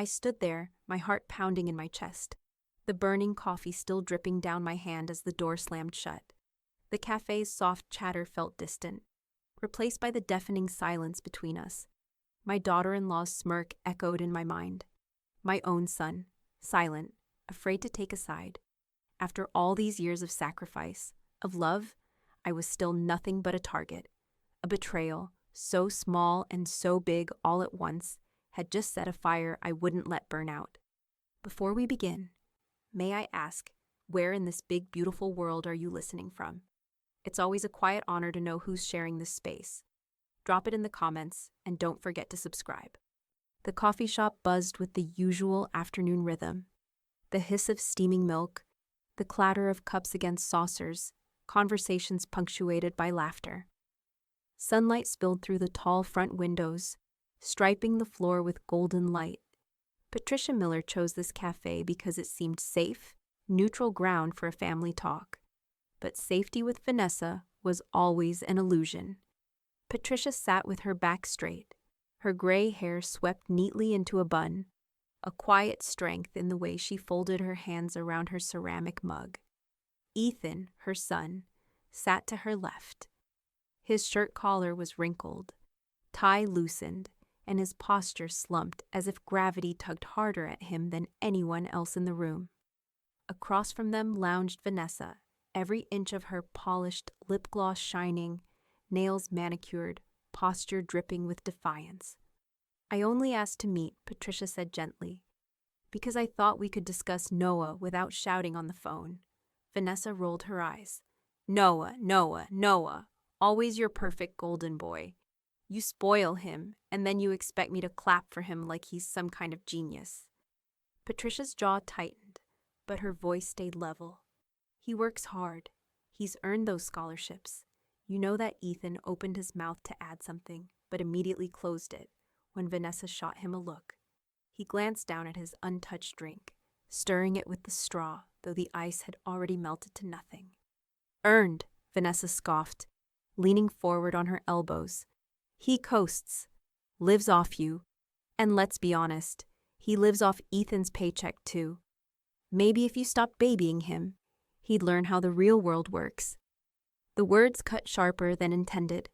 I stood there, my heart pounding in my chest, the burning coffee still dripping down my hand as the door slammed shut. The cafe's soft chatter felt distant, replaced by the deafening silence between us. My daughter-in-law's smirk echoed in my mind. My own son, silent, afraid to take a side. After all these years of sacrifice, of love, I was still nothing but a target. A betrayal, so small and so big all at once, had just set a fire I wouldn't let burn out. Before we begin, may I ask, where in this big, beautiful world are you listening from? It's always a quiet honor to know who's sharing this space. Drop it in the comments, and don't forget to subscribe. The coffee shop buzzed with the usual afternoon rhythm. The hiss of steaming milk, the clatter of cups against saucers, conversations punctuated by laughter. Sunlight spilled through the tall front windows, striping the floor with golden light. Patricia Miller chose this cafe because it seemed safe, neutral ground for a family talk. But safety with Vanessa was always an illusion. Patricia sat with her back straight, her gray hair swept neatly into a bun, a quiet strength in the way she folded her hands around her ceramic mug. Ethan, her son, sat to her left. His shirt collar was wrinkled, tie loosened, and his posture slumped as if gravity tugged harder at him than anyone else in the room. Across from them lounged Vanessa, every inch of her polished, lip gloss shining, nails manicured, posture dripping with defiance. "I only asked to meet," Patricia said gently, "because I thought we could discuss Noah without shouting on the phone." Vanessa rolled her eyes. "Noah, Noah, Noah. Always your perfect golden boy. You spoil him, and then you expect me to clap for him like he's some kind of genius." Patricia's jaw tightened, but her voice stayed level. "He works hard. He's earned those scholarships." You know that Ethan opened his mouth to add something, but immediately closed it when Vanessa shot him a look. He glanced down at his untouched drink, stirring it with the straw, though the ice had already melted to nothing. "Earned," Vanessa scoffed, leaning forward on her elbows. "He coasts, lives off you, and let's be honest, he lives off Ethan's paycheck too. Maybe if you stopped babying him, he'd learn how the real world works." The words cut sharper than intended.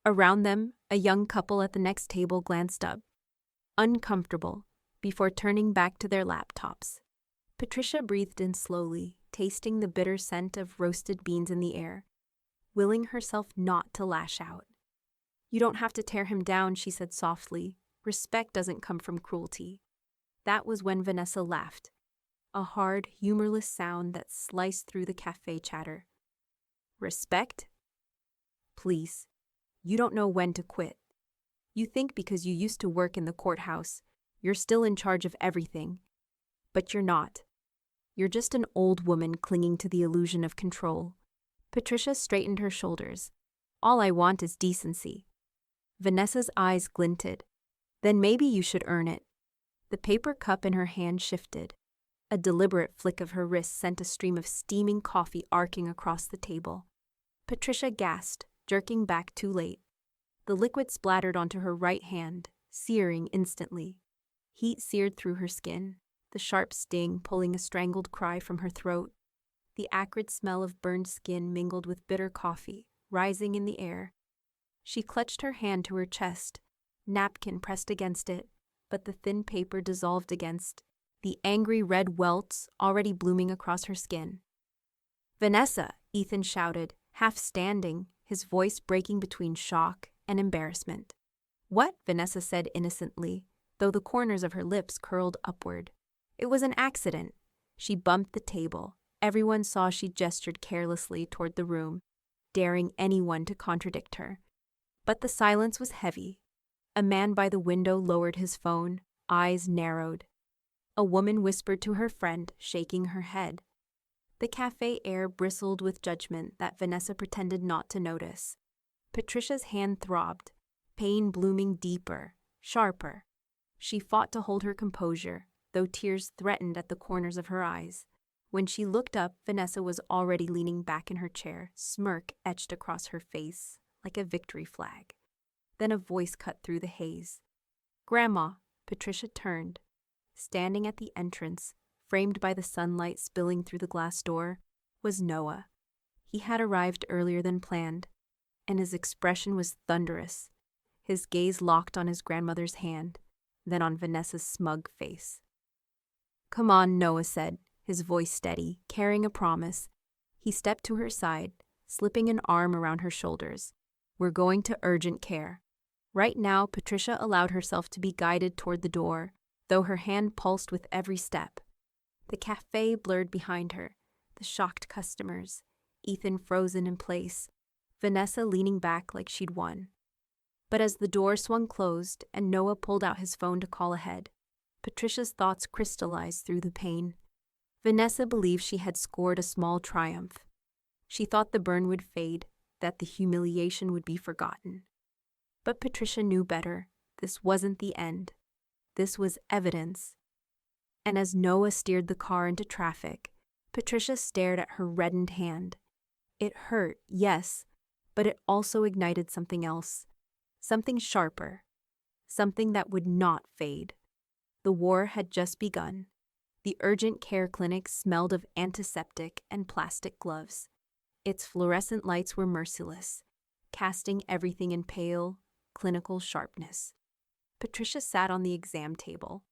Around them, a young couple at the next table glanced up, uncomfortable, before turning back to their laptops. Patricia breathed in slowly, tasting the bitter scent of roasted beans in the air, willing herself not to lash out. "You don't have to tear him down," she said softly. "Respect doesn't come from cruelty." That was when Vanessa laughed, a hard, humorless sound that sliced through the cafe chatter. "Respect? Please, you don't know when to quit. You think because you used to work in the courthouse, you're still in charge of everything. But you're not. You're just an old woman clinging to the illusion of control." Patricia straightened her shoulders. "All I want is decency." Vanessa's eyes glinted. "Then maybe you should earn it." The paper cup in her hand shifted. A deliberate flick of her wrist sent a stream of steaming coffee arcing across the table. Patricia gasped, jerking back too late. The liquid splattered onto her right hand, searing instantly. Heat seared through her skin, the sharp sting pulling a strangled cry from her throat. The acrid smell of burned skin mingled with bitter coffee, rising in the air. She clutched her hand to her chest, napkin pressed against it, but the thin paper dissolved against the angry red welts already blooming across her skin. "Vanessa!" Ethan shouted, half standing, his voice breaking between shock and embarrassment. "What?" Vanessa said innocently, though the corners of her lips curled upward. "It was an accident." She bumped the table. Everyone saw she gestured carelessly toward the room, daring anyone to contradict her. But the silence was heavy. A man by the window lowered his phone, eyes narrowed. A woman whispered to her friend, shaking her head. The cafe air bristled with judgment that Vanessa pretended not to notice. Patricia's hand throbbed, pain blooming deeper, sharper. She fought to hold her composure, though tears threatened at the corners of her eyes. When she looked up, Vanessa was already leaning back in her chair, smirk etched across her face like a victory flag. Then a voice cut through the haze. "Grandma," Patricia turned, Standing at the entrance, framed by the sunlight spilling through the glass door, was Noah. He had arrived earlier than planned, and his expression was thunderous, his gaze locked on his grandmother's hand, then on Vanessa's smug face. "Come on," Noah said, his voice steady, carrying a promise. He stepped to her side, slipping an arm around her shoulders. "We're going to urgent care." Right now, Patricia allowed herself to be guided toward the door, though her hand pulsed with every step. The cafe blurred behind her, the shocked customers, Ethan frozen in place, Vanessa leaning back like she'd won. But as the door swung closed and Noah pulled out his phone to call ahead, Patricia's thoughts crystallized through the pain. Vanessa believed she had scored a small triumph. She thought the burn would fade, that the humiliation would be forgotten. But Patricia knew better. This wasn't the end. This was evidence. And as Noah steered the car into traffic, Patricia stared at her reddened hand. It hurt, yes, but it also ignited something else. Something sharper. Something that would not fade. The war had just begun. The urgent care clinic smelled of antiseptic and plastic gloves. Its fluorescent lights were merciless, casting everything in pale, clinical sharpness. Patricia sat on the exam table,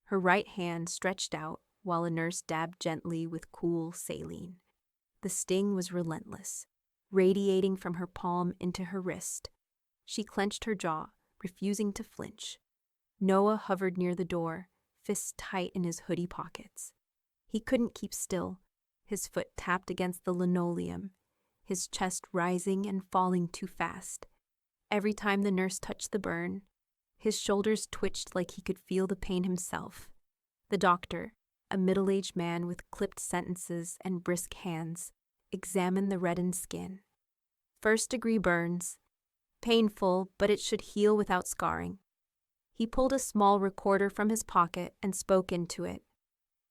her right hand stretched out while a nurse dabbed gently with cool saline. The sting was relentless, radiating from her palm into her wrist. She clenched her jaw, refusing to flinch. Noah hovered near the door, fists tight in his hoodie pockets. He couldn't keep still. His foot tapped against the linoleum, his chest rising and falling too fast. Every time the nurse touched the burn, his shoulders twitched like he could feel the pain himself. The doctor, a middle-aged man with clipped sentences and brisk hands, examined the reddened skin. First-degree burns. Painful, but it should heal without scarring. He pulled a small recorder from his pocket and spoke into it.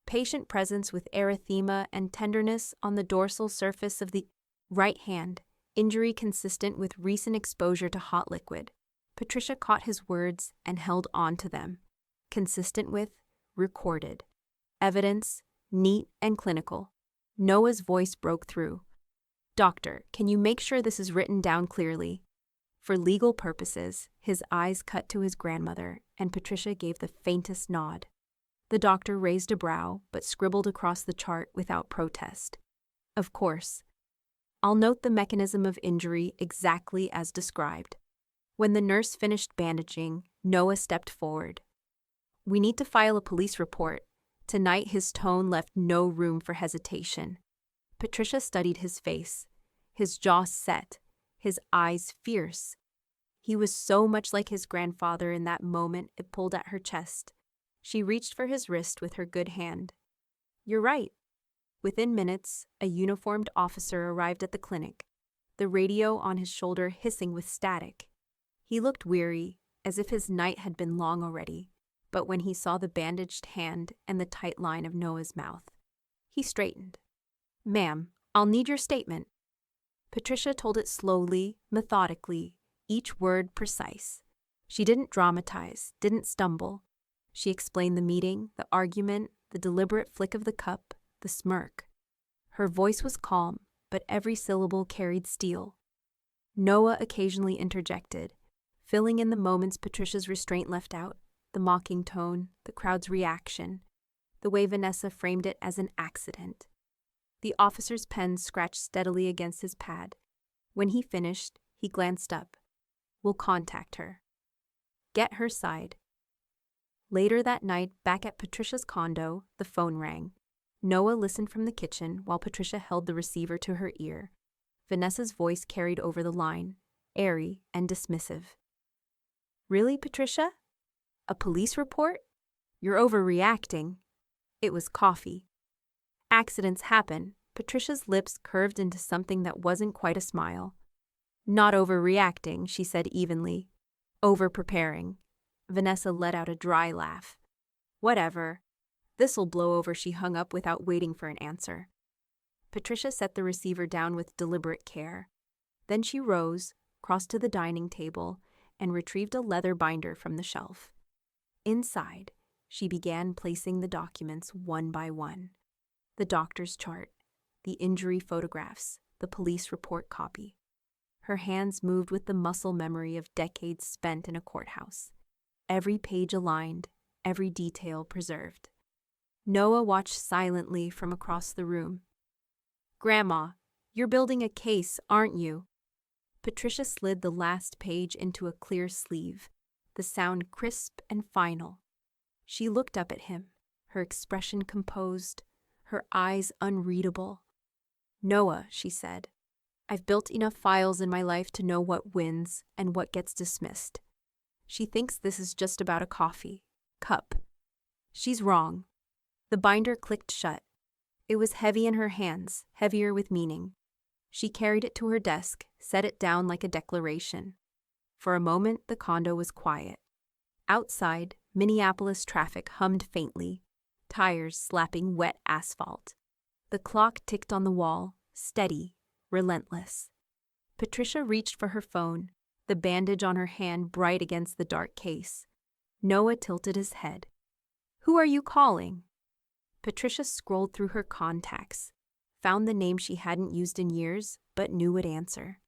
Patient presence with erythema and tenderness on the dorsal surface of the right hand. Injury consistent with recent exposure to hot liquid. Patricia caught his words and held on to them. Consistent with, recorded. Evidence, neat and clinical. Noah's voice broke through. "Doctor, can you make sure this is written down clearly?" For legal purposes, his eyes cut to his grandmother, and Patricia gave the faintest nod. The doctor raised a brow, but scribbled across the chart without protest. "Of course. I'll note the mechanism of injury exactly as described." When the nurse finished bandaging, Noah stepped forward. "We need to file a police report." Tonight his tone left no room for hesitation. Patricia studied his face, his jaw set, his eyes fierce. He was so much like his grandfather in that moment it pulled at her chest. She reached for his wrist with her good hand. "You're right." Within minutes, a uniformed officer arrived at the clinic, the radio on his shoulder hissing with static. He looked weary, as if his night had been long already, but when he saw the bandaged hand and the tight line of Noah's mouth, he straightened. "Ma'am, I'll need your statement." Patricia told it slowly, methodically, each word precise. She didn't dramatize, didn't stumble. She explained the meeting, the argument, the deliberate flick of the cup, the smirk. Her voice was calm, but every syllable carried steel. Noah occasionally interjected, filling in the moments Patricia's restraint left out, the mocking tone, the crowd's reaction, the way Vanessa framed it as an accident. The officer's pen scratched steadily against his pad. When he finished, he glanced up. "We'll contact her. Get her side." Later that night, back at Patricia's condo, the phone rang. Noah listened from the kitchen while Patricia held the receiver to her ear. Vanessa's voice carried over the line, airy and dismissive. "Really, Patricia? A police report? You're overreacting." It was coffee. Accidents happen. Patricia's lips curved into something that wasn't quite a smile. "Not overreacting," she said evenly. "Over-preparing." Vanessa let out a dry laugh. "Whatever. This'll blow over," she hung up without waiting for an answer. Patricia set the receiver down with deliberate care. Then she rose, crossed to the dining table, and retrieved a leather binder from the shelf. Inside, She began placing the documents one by one. The doctor's chart, the injury photographs, the police report copy. Her hands moved with the muscle memory of decades spent in a courthouse. Every page aligned, every detail preserved. Noah watched silently from across the room. "Grandma, you're building a case, aren't you?" Patricia slid the last page into a clear sleeve, the sound crisp and final. She looked up at him, her expression composed, her eyes unreadable. "Noah," she said, "I've built enough files in my life to know what wins and what gets dismissed. She thinks this is just about a coffee cup. She's wrong." The binder clicked shut. It was heavy in her hands, heavier with meaning. She carried it to her desk, set it down like a declaration. For a moment, the condo was quiet. Outside, Minneapolis traffic hummed faintly, tires slapping wet asphalt. The clock ticked on the wall, steady, relentless. Patricia reached for her phone, the bandage on her hand bright against the dark case. Noah tilted his head. "Who are you calling?" Patricia scrolled through her contacts, found the name she hadn't used in years but knew would answer.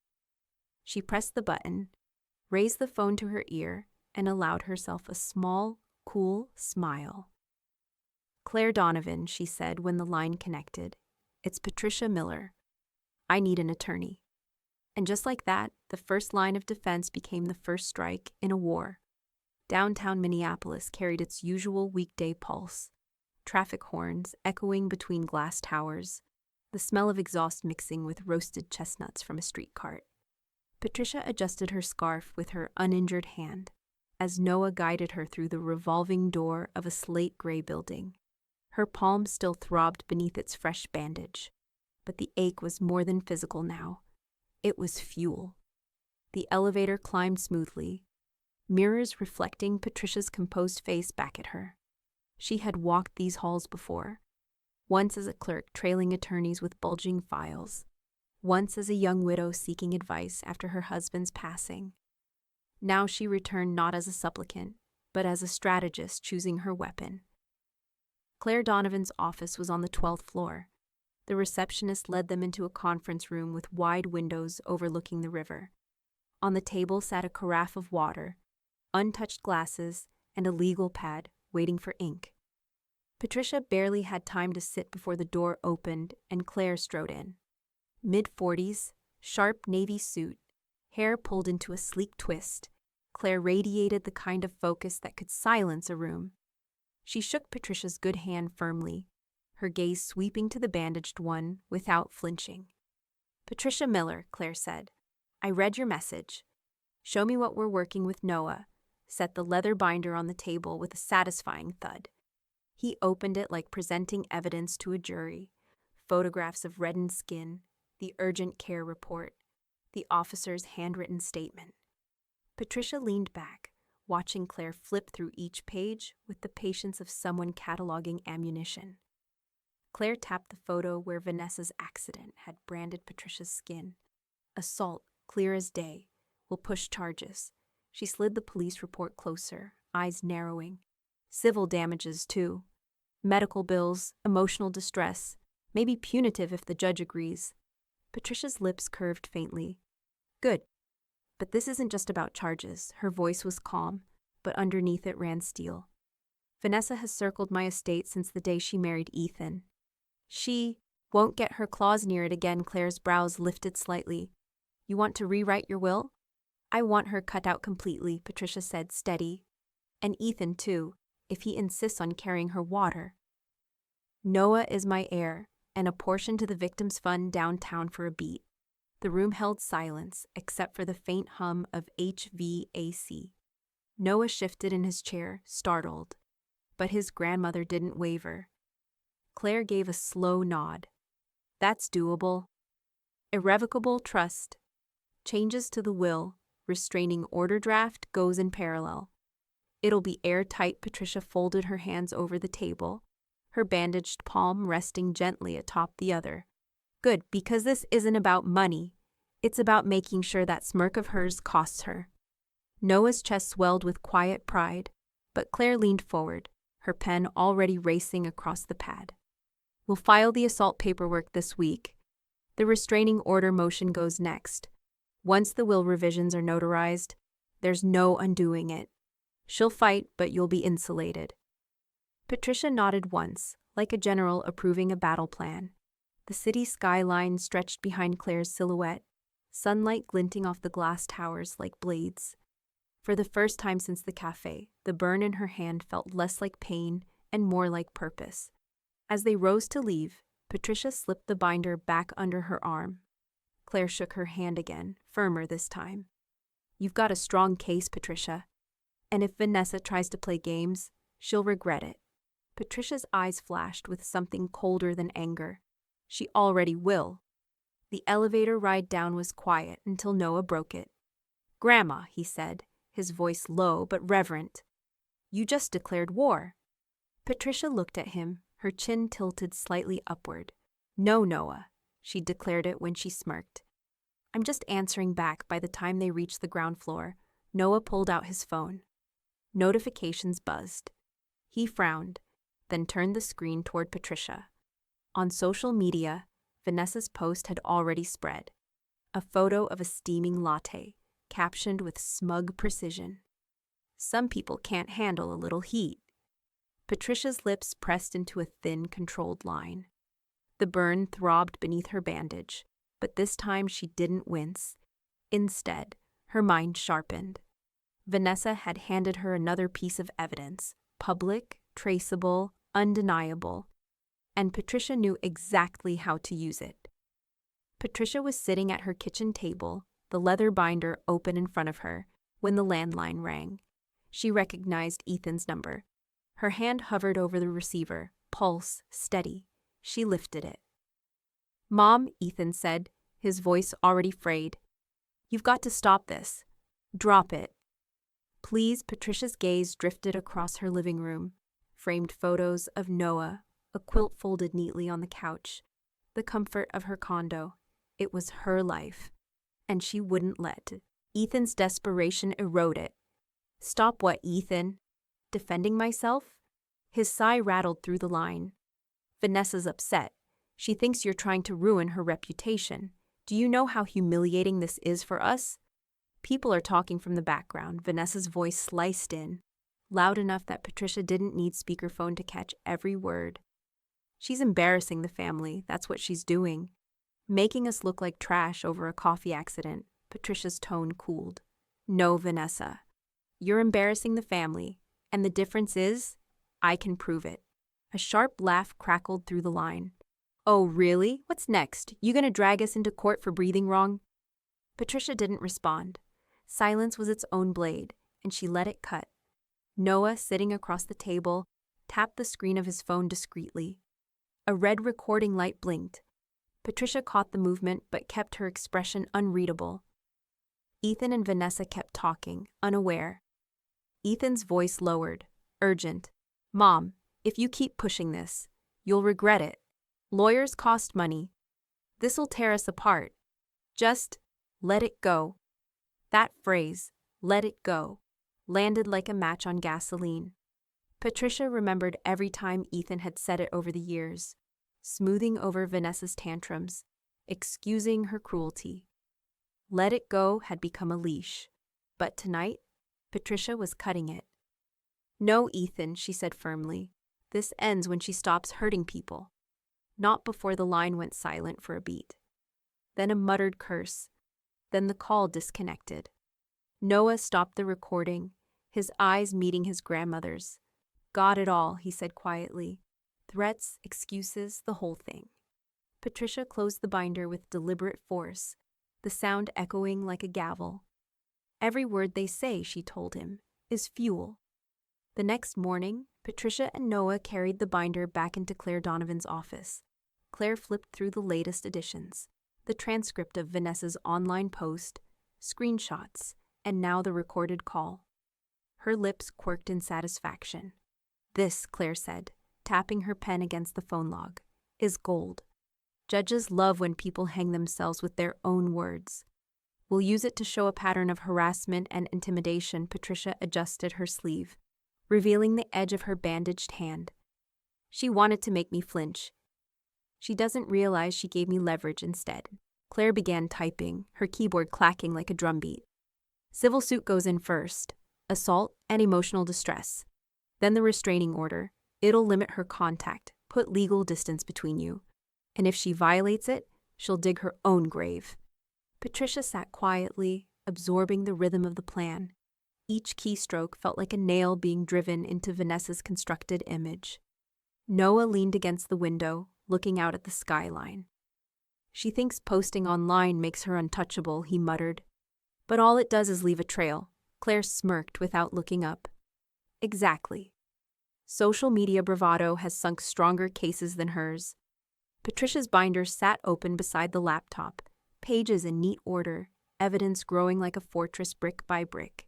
She pressed the button, raised the phone to her ear, and allowed herself a small, cool smile. "Claire Donovan," she said when the line connected. "It's Patricia Miller. I need an attorney." And just like that, the first line of defense became the first strike in a war. Downtown Minneapolis carried its usual weekday pulse. Traffic horns echoing between glass towers, the smell of exhaust mixing with roasted chestnuts from a street cart. Patricia adjusted her scarf with her uninjured hand as Noah guided her through the revolving door of a slate-gray building. Her palm still throbbed beneath its fresh bandage, but the ache was more than physical now. It was fuel. The elevator climbed smoothly, mirrors reflecting Patricia's composed face back at her. She had walked these halls before, once as a clerk trailing attorneys with bulging files, once as a young widow seeking advice after her husband's passing. Now she returned not as a supplicant, but as a strategist choosing her weapon. Claire Donovan's office was on the 12th floor. The receptionist led them into a conference room with wide windows overlooking the river. On the table sat a carafe of water, untouched glasses, and a legal pad waiting for ink. Patricia barely had time to sit before the door opened and Claire strode in. Mid-40s, sharp navy suit, hair pulled into a sleek twist, Claire radiated the kind of focus that could silence a room. She shook Patricia's good hand firmly, her gaze sweeping to the bandaged one without flinching. "Patricia Miller," Claire said, "I read your message. Show me what we're working with Noah." Set the leather binder on the table with a satisfying thud. He opened it like presenting evidence to a jury. Photographs of reddened skin, the urgent care report, the officer's handwritten statement. Patricia leaned back, watching Claire flip through each page with the patience of someone cataloging ammunition. Claire tapped the photo where Vanessa's accident had branded Patricia's skin. Assault, clear as day, will push charges. She slid the police report closer, eyes narrowing. Civil damages, too. Medical bills, emotional distress, maybe punitive if the judge agrees. Patricia's lips curved faintly. "Good. But this isn't just about charges." Her voice was calm, but underneath it ran steel. "Vanessa has circled my estate since the day she married Ethan. She won't get her claws near it again." Claire's brows lifted slightly. "You want to rewrite your will?" "I want her cut out completely," Patricia said, steady. "And Ethan, too, if he insists on carrying her water. Noah is my heir, and a portion to the victims' fund downtown for a beat." The room held silence, except for the faint hum of HVAC. Noah shifted in his chair, startled, but his grandmother didn't waver. Claire gave a slow nod. "That's doable. Irrevocable trust. Changes to the will, restraining order draft goes in parallel. It'll be airtight." Patricia folded her hands over the table, her bandaged palm resting gently atop the other. "Good, because this isn't about money. It's about making sure that smirk of hers costs her." Noah's chest swelled with quiet pride, but Claire leaned forward, her pen already racing across the pad. "We'll file the assault paperwork this week. The restraining order motion goes next. Once the will revisions are notarized, there's no undoing it. She'll fight, but you'll be insulated." Patricia nodded once, like a general approving a battle plan. The city skyline stretched behind Claire's silhouette, sunlight glinting off the glass towers like blades. For the first time since the cafe, the burn in her hand felt less like pain and more like purpose. As they rose to leave, Patricia slipped the binder back under her arm. Claire shook her hand again, firmer this time. "You've got a strong case, Patricia. And if Vanessa tries to play games, she'll regret it." Patricia's eyes flashed with something colder than anger. She already will. The elevator ride down was quiet until Noah broke it. "Grandma," he said, his voice low but reverent, "you just declared war." Patricia looked at him, her chin tilted slightly upward. "No, Noah," she declared it when she smirked. "I'm just answering back." By the time they reached the ground floor, Noah pulled out his phone. Notifications buzzed. He frowned, then turned the screen toward Patricia. On social media, Vanessa's post had already spread. A photo of a steaming latte, captioned with smug precision. "Some people can't handle a little heat." Patricia's lips pressed into a thin, controlled line. The burn throbbed beneath her bandage, but this time she didn't wince. Instead, her mind sharpened. Vanessa had handed her another piece of evidence, public, traceable, undeniable, and Patricia knew exactly how to use it. Patricia was sitting at her kitchen table, the leather binder open in front of her, when the landline rang. She recognized Ethan's number. Her hand hovered over the receiver, pulse steady. She lifted it. "Mom," Ethan said, his voice already frayed. "You've got to stop this. Drop it." "Please." Patricia's gaze drifted across her living room. Framed photos of Noah, a quilt folded neatly on the couch. The comfort of her condo. It was her life. And she wouldn't let Ethan's desperation erode it. "Stop what, Ethan?" "Defending myself?" His sigh rattled through the line. "Vanessa's upset. She thinks you're trying to ruin her reputation. Do you know how humiliating this is for us?" People are talking from the background. Vanessa's voice sliced in, loud enough that Patricia didn't need speakerphone to catch every word. "She's embarrassing the family, that's what she's doing. Making us look like trash over a coffee accident." Patricia's tone cooled. "No, Vanessa. You're embarrassing the family, and the difference is, I can prove it." A sharp laugh crackled through the line. "Oh, really? What's next? You gonna drag us into court for breathing wrong?" Patricia didn't respond. Silence was its own blade, and she let it cut. Noah, sitting across the table, tapped the screen of his phone discreetly. A red recording light blinked. Patricia caught the movement but kept her expression unreadable. Ethan and Vanessa kept talking, unaware. Ethan's voice lowered, urgent. "Mom, if you keep pushing this, you'll regret it. Lawyers cost money. This'll tear us apart. Just let it go." That phrase, "let it go," landed like a match on gasoline. Patricia remembered every time Ethan had said it over the years, smoothing over Vanessa's tantrums, excusing her cruelty. Let it go had become a leash, but tonight, Patricia was cutting it. "No, Ethan," she said firmly. "This ends when she stops hurting people." Not before the line went silent for a beat. Then a muttered curse. Then the call disconnected. Noah stopped the recording, his eyes meeting his grandmother's. "Got it all," he said quietly. Threats, excuses, the whole thing. Patricia closed the binder with deliberate force, the sound echoing like a gavel. "Every word they say," she told him, "is fuel." The next morning, Patricia and Noah carried the binder back into Claire Donovan's office. Claire flipped through the latest editions, the transcript of Vanessa's online post, screenshots, and now the recorded call. Her lips quirked in satisfaction. "This," Claire said, tapping her pen against the phone log, "is gold. Judges love when people hang themselves with their own words. We'll use it to show a pattern of harassment and intimidation." Patricia adjusted her sleeve. revealing the edge of her bandaged hand. She wanted to make me flinch. She doesn't realize she gave me leverage instead. Claire began typing, her keyboard clacking like a drumbeat. Civil suit goes in first. Assault and emotional distress. Then the restraining order. It'll limit her contact, put legal distance between you. And if she violates it, she'll dig her own grave. Patricia sat quietly, absorbing the rhythm of the plan. Each keystroke felt like a nail being driven into Vanessa's constructed image. Noah leaned against the window, looking out at the skyline. She thinks posting online makes her untouchable, he muttered. But all it does is leave a trail. Claire smirked without looking up. Exactly. Social media bravado has sunk stronger cases than hers. Patricia's binder sat open beside the laptop, pages in neat order, evidence growing like a fortress brick by brick.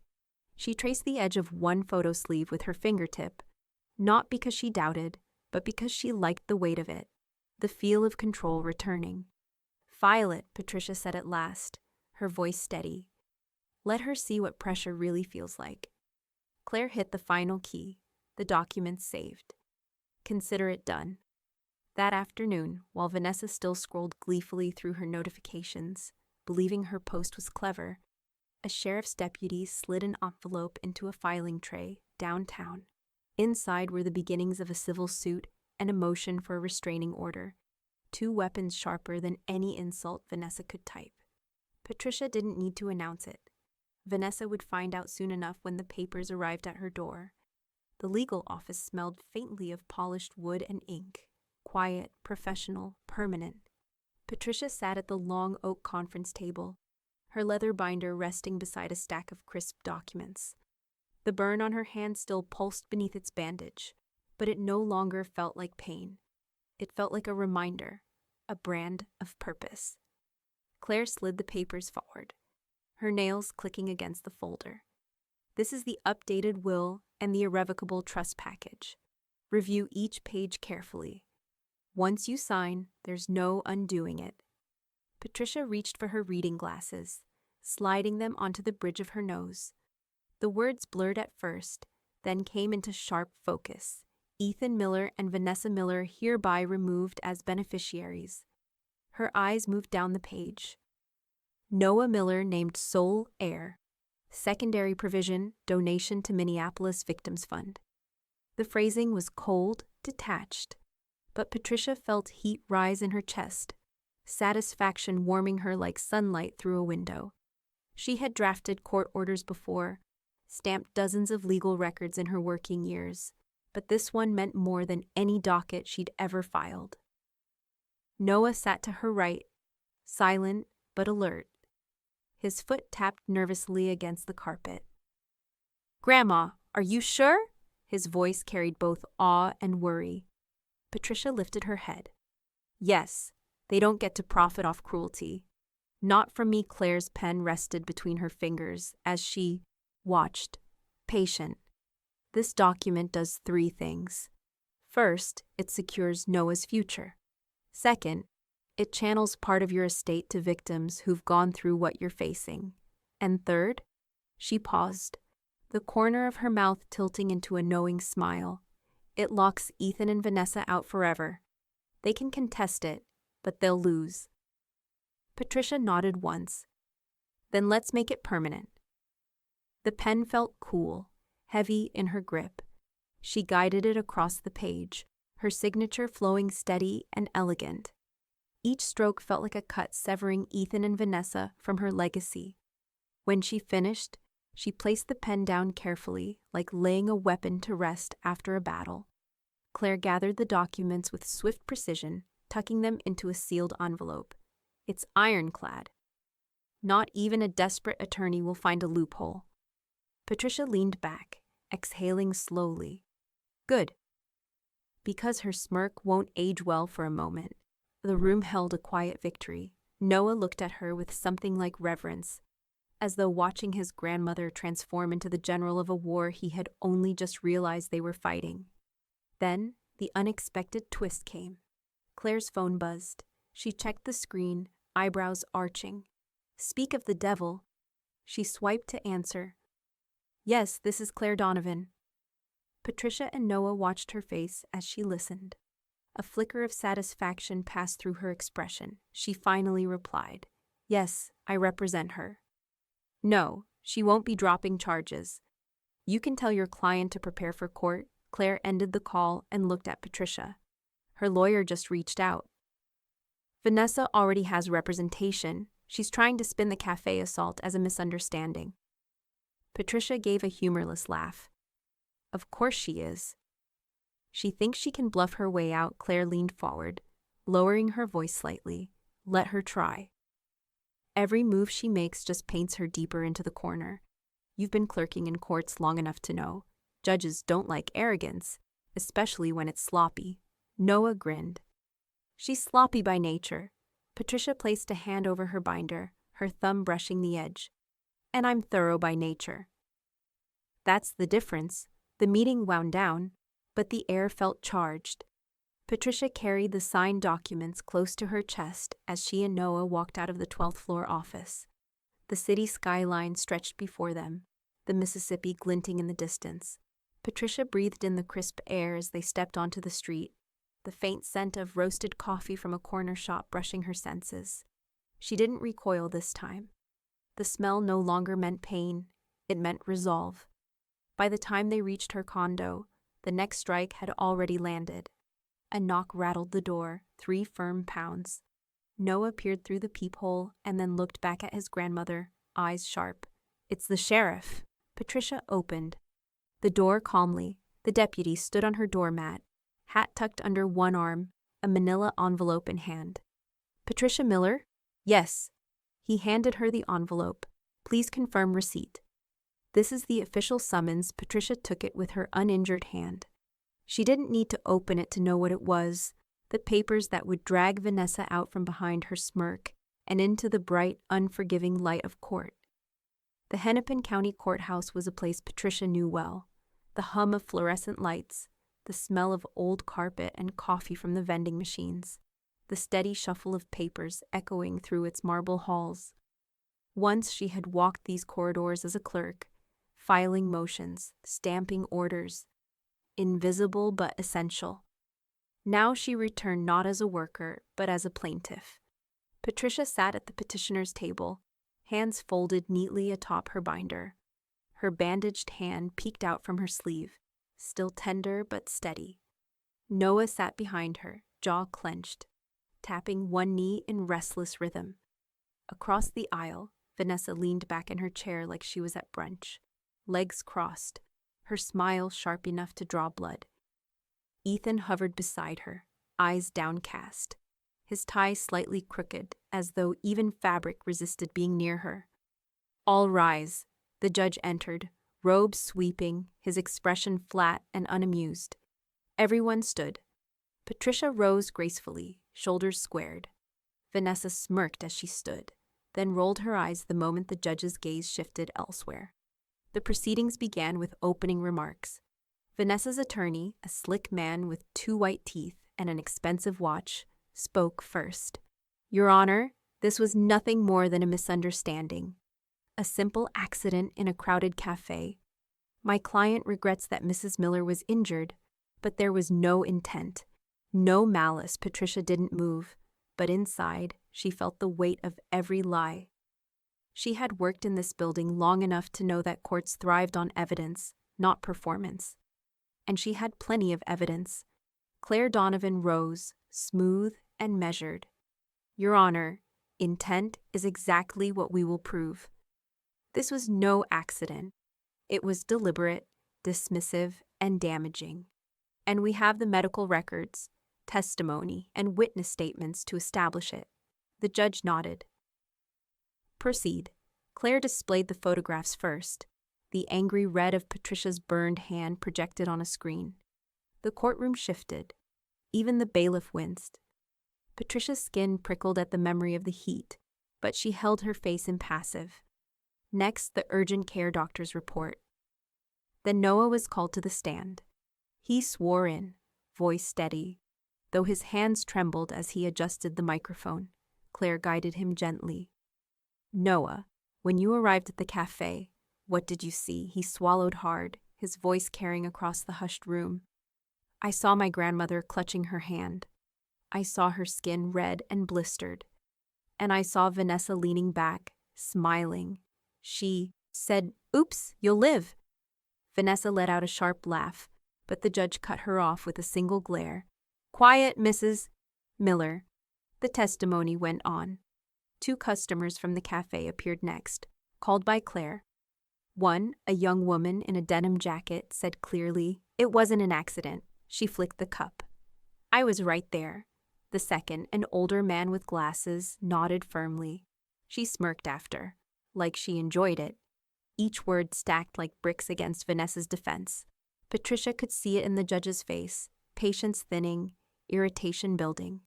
She traced the edge of one photo sleeve with her fingertip, not because she doubted, but because she liked the weight of it, the feel of control returning. File it, Patricia said at last, her voice steady. Let her see what pressure really feels like. Claire hit the final key, the document saved. Consider it done. That afternoon, while Vanessa still scrolled gleefully through her notifications, believing her post was clever, a sheriff's deputy slid an envelope into a filing tray downtown. Inside were the beginnings of a civil suit and a motion for a restraining order, 2 weapons sharper than any insult Vanessa could type. Patricia didn't need to announce it. Vanessa would find out soon enough when the papers arrived at her door. The legal office smelled faintly of polished wood and ink. Quiet, professional, permanent. Patricia sat at the long oak conference table, her leather binder resting beside a stack of crisp documents. The burn on her hand still pulsed beneath its bandage, but it no longer felt like pain. It felt like a reminder, a brand of purpose. Claire slid the papers forward, her nails clicking against the folder. This is the updated will and the irrevocable trust package. Review each page carefully. Once you sign, there's no undoing it. Patricia reached for her reading glasses, sliding them onto the bridge of her nose. The words blurred at first, then came into sharp focus. Ethan Miller and Vanessa Miller hereby removed as beneficiaries. Her eyes moved down the page. Noah Miller named sole heir. Secondary provision, donation to Minneapolis Victims Fund. The phrasing was cold, detached, but Patricia felt heat rise in her chest, satisfaction warming her like sunlight through a window. She had drafted court orders before, stamped dozens of legal records in her working years, but this one meant more than any docket she'd ever filed. Noah sat to her right, silent but alert. His foot tapped nervously against the carpet. "Grandma, are you sure?" His voice carried both awe and worry. Patricia lifted her head. "Yes, they don't get to profit off cruelty. Not from me." Claire's pen rested between her fingers as she watched, patient. This document does 3 things. First, it secures Noah's future. Second, it channels part of your estate to victims who've gone through what you're facing. And third, she paused, the corner of her mouth tilting into a knowing smile. It locks Ethan and Vanessa out forever. They can contest it, but they'll lose. Patricia nodded once. Then let's make it permanent. The pen felt cool, heavy in her grip. She guided it across the page, her signature flowing steady and elegant. Each stroke felt like a cut severing Ethan and Vanessa from her legacy. When she finished, she placed the pen down carefully, like laying a weapon to rest after a battle. Claire gathered the documents with swift precision, tucking them into a sealed envelope. It's ironclad. Not even a desperate attorney will find a loophole. Patricia leaned back, exhaling slowly. Good. Because her smirk won't age well for a moment, the room held a quiet victory. Noah looked at her with something like reverence, as though watching his grandmother transform into the general of a war he had only just realized they were fighting. Then, the unexpected twist came. Claire's phone buzzed. She checked the screen, eyebrows arching. Speak of the devil. She swiped to answer. Yes, this is Claire Donovan. Patricia and Noah watched her face as she listened. A flicker of satisfaction passed through her expression. She finally replied, "Yes, I represent her." "No, she won't be dropping charges. You can tell your client to prepare for court." Claire ended the call and looked at Patricia. "Her lawyer just reached out. Vanessa already has representation. She's trying to spin the cafe assault as a misunderstanding." Patricia gave a humorless laugh. "Of course she is. She thinks she can bluff her way out." Claire leaned forward, lowering her voice slightly. "Let her try. Every move she makes just paints her deeper into the corner. You've been clerking in courts long enough to know. Judges don't like arrogance, especially when it's sloppy." Noah grinned. "She's sloppy by nature." Patricia placed a hand over her binder, her thumb brushing the edge. "And I'm thorough by nature." That's the difference. The meeting wound down, but the air felt charged. Patricia carried the signed documents close to her chest as she and Noah walked out of the 12th floor office. The city skyline stretched before them, the Mississippi glinting in the distance. Patricia breathed in the crisp air as they stepped onto the street, the faint scent of roasted coffee from a corner shop brushing her senses. She didn't recoil this time. The smell no longer meant pain, it meant resolve. By the time they reached her condo, the next strike had already landed. A knock rattled the door, 3 firm pounds. Noah peered through the peephole and then looked back at his grandmother, eyes sharp. "It's the sheriff." Patricia opened the door calmly. The deputy stood on her doormat, hat tucked under one arm, a manila envelope in hand. "Patricia Miller?" "Yes." He handed her the envelope. "Please confirm receipt." "This is the official summons." Patricia took it with her uninjured hand. She didn't need to open it to know what it was, the papers that would drag Vanessa out from behind her smirk and into the bright, unforgiving light of court. The Hennepin County Courthouse was a place Patricia knew well. The hum of fluorescent lights, the smell of old carpet and coffee from the vending machines, the steady shuffle of papers echoing through its marble halls. Once she had walked these corridors as a clerk, filing motions, stamping orders, invisible but essential. Now she returned not as a worker, but as a plaintiff. Patricia sat at the petitioner's table, hands folded neatly atop her binder. Her bandaged hand peeked out from her sleeve, still tender but steady. Noah sat behind her, jaw clenched, tapping one knee in restless rhythm. Across the aisle, Vanessa leaned back in her chair like she was at brunch, legs crossed, her smile sharp enough to draw blood. Ethan hovered beside her, eyes downcast, his tie slightly crooked, as though even fabric resisted being near her. "All rise." The judge entered, robes sweeping, his expression flat and unamused. Everyone stood. Patricia rose gracefully, shoulders squared. Vanessa smirked as she stood, then rolled her eyes the moment the judge's gaze shifted elsewhere. The proceedings began with opening remarks. Vanessa's attorney, a slick man with 2 white teeth and an expensive watch, spoke first. "Your Honor, this was nothing more than a misunderstanding. A simple accident in a crowded cafe. My client regrets that Mrs. Miller was injured, but there was no intent, no malice." Patricia didn't move, but inside, she felt the weight of every lie. She had worked in this building long enough to know that courts thrived on evidence, not performance. And she had plenty of evidence. Claire Donovan rose, smooth and measured. "Your Honor, intent is exactly what we will prove. This was no accident. It was deliberate, dismissive, and damaging. And we have the medical records, testimony, and witness statements to establish it." The judge nodded. "Proceed." Claire displayed the photographs first, the angry red of Patricia's burned hand projected on a screen. The courtroom shifted. Even the bailiff winced. Patricia's skin prickled at the memory of the heat, but she held her face impassive. Next, the urgent care doctor's report. Then Noah was called to the stand. He swore in, voice steady, though his hands trembled as he adjusted the microphone. Claire guided him gently. "Noah, when you arrived at the cafe, what did you see?" He swallowed hard, his voice carrying across the hushed room. I saw my grandmother clutching her hand. I saw her skin red and blistered. And I saw Vanessa leaning back, smiling. She said, "Oops, you'll live." Vanessa let out a sharp laugh, but the judge cut her off with a single glare. "Quiet, Mrs. Miller." The testimony went on. 2 customers from the cafe appeared next, called by Claire. One, a young woman in a denim jacket, said clearly, "It wasn't an accident." She flicked the cup. "I was right there." The second, an older man with glasses, nodded firmly. She smirked after, like she enjoyed it. Each word stacked like bricks against Vanessa's defense. Patricia could see it in the judge's face, patience thinning, irritation building.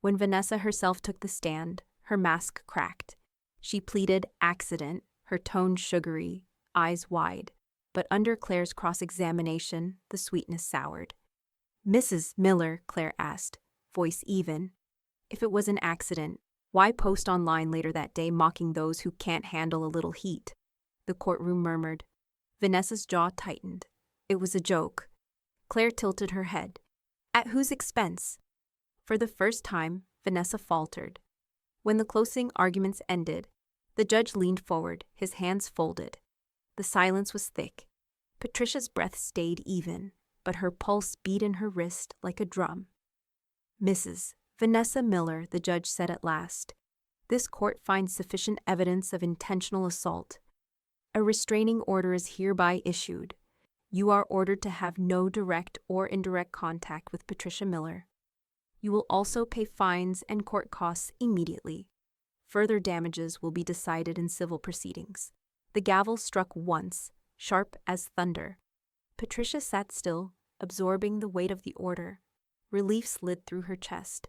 When Vanessa herself took the stand, her mask cracked. She pleaded accident, her tone sugary, eyes wide. But under Claire's cross-examination, the sweetness soured. "Mrs. Miller," Claire asked, voice even, "if it was an accident, why post online later that day mocking those who can't handle a little heat?" The courtroom murmured. Vanessa's jaw tightened. It was a joke. Claire tilted her head. At whose expense? For the first time, Vanessa faltered. When the closing arguments ended, the judge leaned forward, his hands folded. The silence was thick. Patricia's breath stayed even, but her pulse beat in her wrist like a drum. "Mrs. Vanessa Miller," the judge said at last, "this court finds sufficient evidence of intentional assault. A restraining order is hereby issued. You are ordered to have no direct or indirect contact with Patricia Miller. You will also pay fines and court costs immediately. Further damages will be decided in civil proceedings." The gavel struck once, sharp as thunder. Patricia sat still, absorbing the weight of the order. Relief slid through her chest,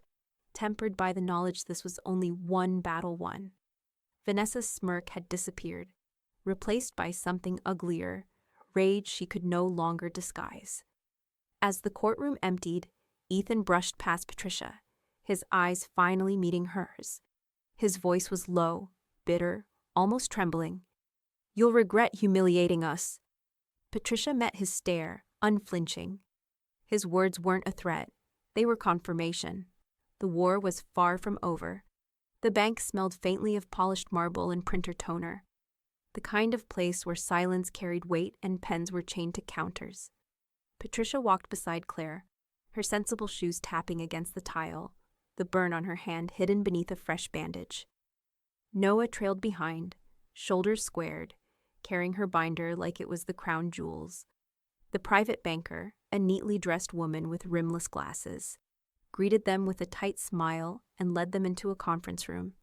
tempered by the knowledge this was only one battle won. Vanessa's smirk had disappeared, replaced by something uglier, rage she could no longer disguise. As the courtroom emptied, Ethan brushed past Patricia, his eyes finally meeting hers. His voice was low, bitter, almost trembling. "You'll regret humiliating us." Patricia met his stare, unflinching. His words weren't a threat. They were confirmation. The war was far from over. The bank smelled faintly of polished marble and printer toner. The kind of place where silence carried weight and pens were chained to counters. Patricia walked beside Claire, her sensible shoes tapping against the tile, the burn on her hand hidden beneath a fresh bandage. Noah trailed behind, shoulders squared, carrying her binder like it was the crown jewels. The private banker, a neatly dressed woman with rimless glasses, greeted them with a tight smile and led them into a conference room.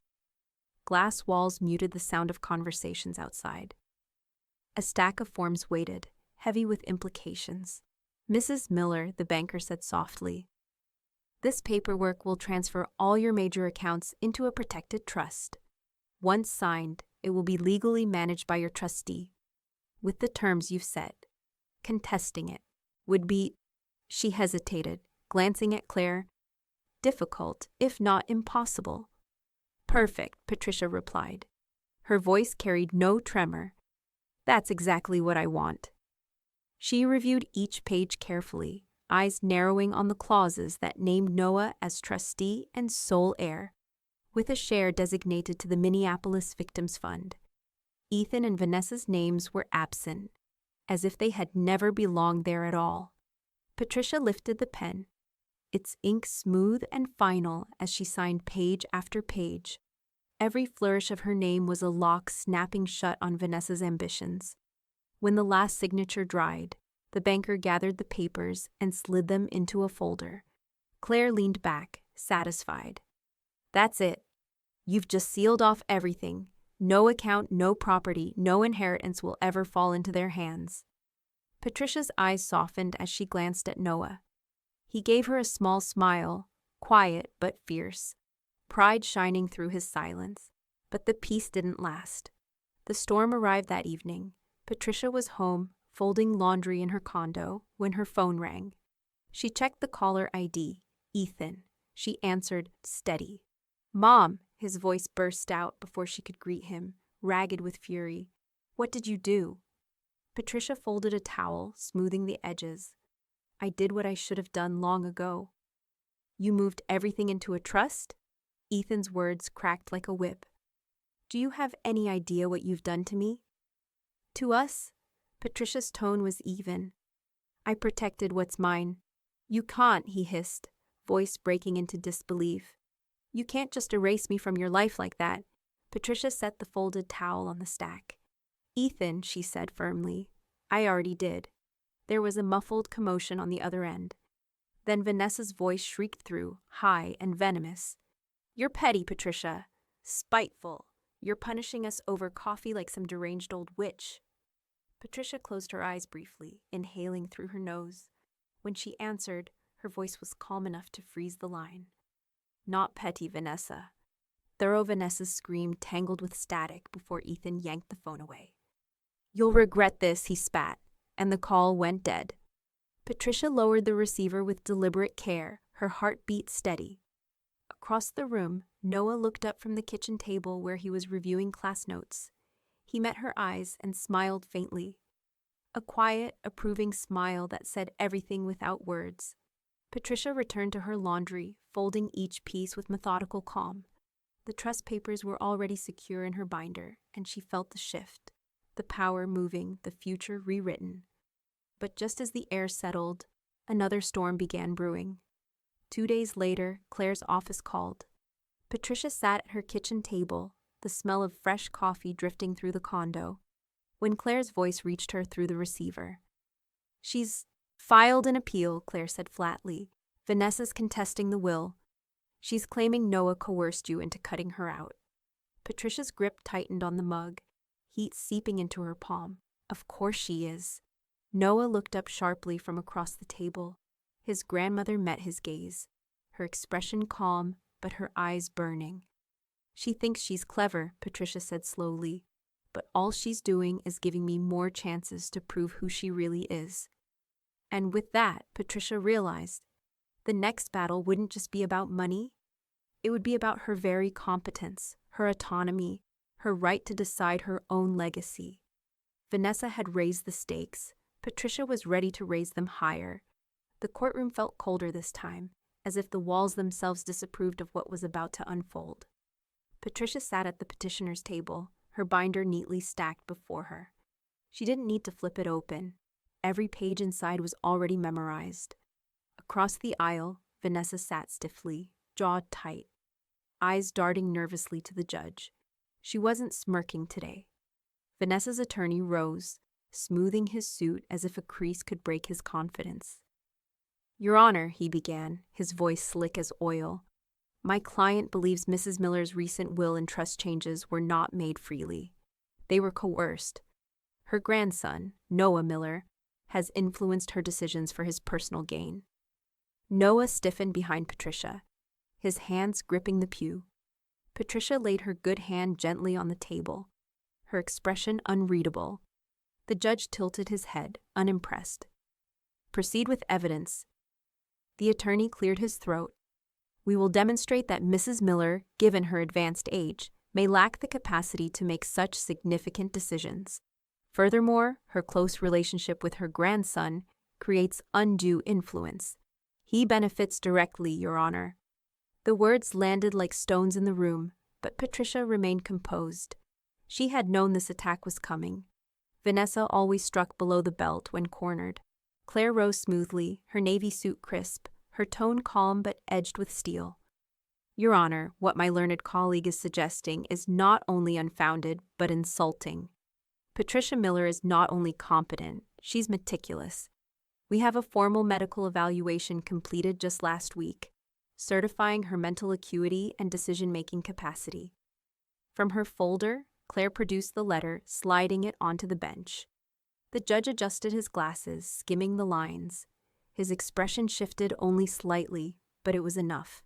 Glass walls muted the sound of conversations outside. A stack of forms waited, heavy with implications. "Mrs. Miller," the banker said softly, "this paperwork will transfer all your major accounts into a protected trust. Once signed, it will be legally managed by your trustee, with the terms you've set. Contesting it would be—" She hesitated, glancing at Claire. "Difficult, if not impossible." "Perfect," Patricia replied. Her voice carried no tremor. "That's exactly what I want." She reviewed each page carefully, eyes narrowing on the clauses that named Noah as trustee and sole heir, with a share designated to the Minneapolis Victims Fund. Ethan and Vanessa's names were absent, as if they had never belonged there at all. Patricia lifted the pen, its ink smooth and final as she signed page after page. Every flourish of her name was a lock snapping shut on Vanessa's ambitions. When the last signature dried, the banker gathered the papers and slid them into a folder. Claire leaned back, satisfied. "That's it. You've just sealed off everything. No account, no property, no inheritance will ever fall into their hands." Patricia's eyes softened as she glanced at Noah. He gave her a small smile, quiet but fierce, pride shining through his silence. But the peace didn't last. The storm arrived that evening. Patricia was home, folding laundry in her condo, when her phone rang. She checked the caller ID, Ethan. She answered, steady. "Mom," his voice burst out before she could greet him, ragged with fury. "What did you do?" Patricia folded a towel, smoothing the edges. I did what I should have done long ago. You moved everything into a trust? Ethan's words cracked like a whip. Do you have any idea what you've done to me? To us? Patricia's tone was even. I protected what's mine. You can't, he hissed, voice breaking into disbelief. You can't just erase me from your life like that. Patricia set the folded towel on the stack. Ethan, she said firmly, I already did. There was a muffled commotion on the other end. Then Vanessa's voice shrieked through, high and venomous. You're petty, Patricia. Spiteful. You're punishing us over coffee like some deranged old witch. Patricia closed her eyes briefly, inhaling through her nose. When she answered, her voice was calm enough to freeze the line. Not petty, Vanessa. Thorough Vanessa's scream tangled with static before Ethan yanked the phone away. You'll regret this, he spat, and the call went dead. Patricia lowered the receiver with deliberate care, her heartbeat steady. Across the room, Noah looked up from the kitchen table where he was reviewing class notes. He met her eyes and smiled faintly. A quiet, approving smile that said everything without words. Patricia returned to her laundry, folding each piece with methodical calm. The trust papers were already secure in her binder, and she felt the shift, the power moving, the future rewritten. But just as the air settled, another storm began brewing. 2 days later, Claire's office called. Patricia sat at her kitchen table, the smell of fresh coffee drifting through the condo, when Claire's voice reached her through the receiver. She's filed an appeal, Claire said flatly. Vanessa's contesting the will. She's claiming Noah coerced you into cutting her out. Patricia's grip tightened on the mug, heat seeping into her palm. Of course she is. Noah looked up sharply from across the table. His grandmother met his gaze, her expression calm, but her eyes burning. She thinks she's clever, Patricia said slowly, but all she's doing is giving me more chances to prove who she really is. And with that, Patricia realized, the next battle wouldn't just be about money. It would be about her very competence, her autonomy, her right to decide her own legacy. Vanessa had raised the stakes. Patricia was ready to raise them higher. The courtroom felt colder this time, as if the walls themselves disapproved of what was about to unfold. Patricia sat at the petitioner's table, her binder neatly stacked before her. She didn't need to flip it open. Every page inside was already memorized. Across the aisle, Vanessa sat stiffly, jaw tight, eyes darting nervously to the judge. She wasn't smirking today. Vanessa's attorney rose, smoothing his suit as if a crease could break his confidence. Your Honor, he began, his voice slick as oil. My client believes Mrs. Miller's recent will and trust changes were not made freely. They were coerced. Her grandson, Noah Miller, has influenced her decisions for his personal gain. Noah stiffened behind Patricia, his hands gripping the pew. Patricia laid her good hand gently on the table, her expression unreadable. The judge tilted his head, unimpressed. Proceed with evidence. The attorney cleared his throat. We will demonstrate that Mrs. Miller, given her advanced age, may lack the capacity to make such significant decisions. Furthermore, her close relationship with her grandson creates undue influence. He benefits directly, Your Honor. The words landed like stones in the room, but Patricia remained composed. She had known this attack was coming. Vanessa always struck below the belt when cornered. Claire rose smoothly, her navy suit crisp, her tone calm but edged with steel. Your Honor, what my learned colleague is suggesting is not only unfounded, but insulting. Patricia Miller is not only competent, she's meticulous. We have a formal medical evaluation completed just last week, certifying her mental acuity and decision-making capacity. From her folder, Claire produced the letter, sliding it onto the bench. The judge adjusted his glasses, skimming the lines. His expression shifted only slightly, but it was enough.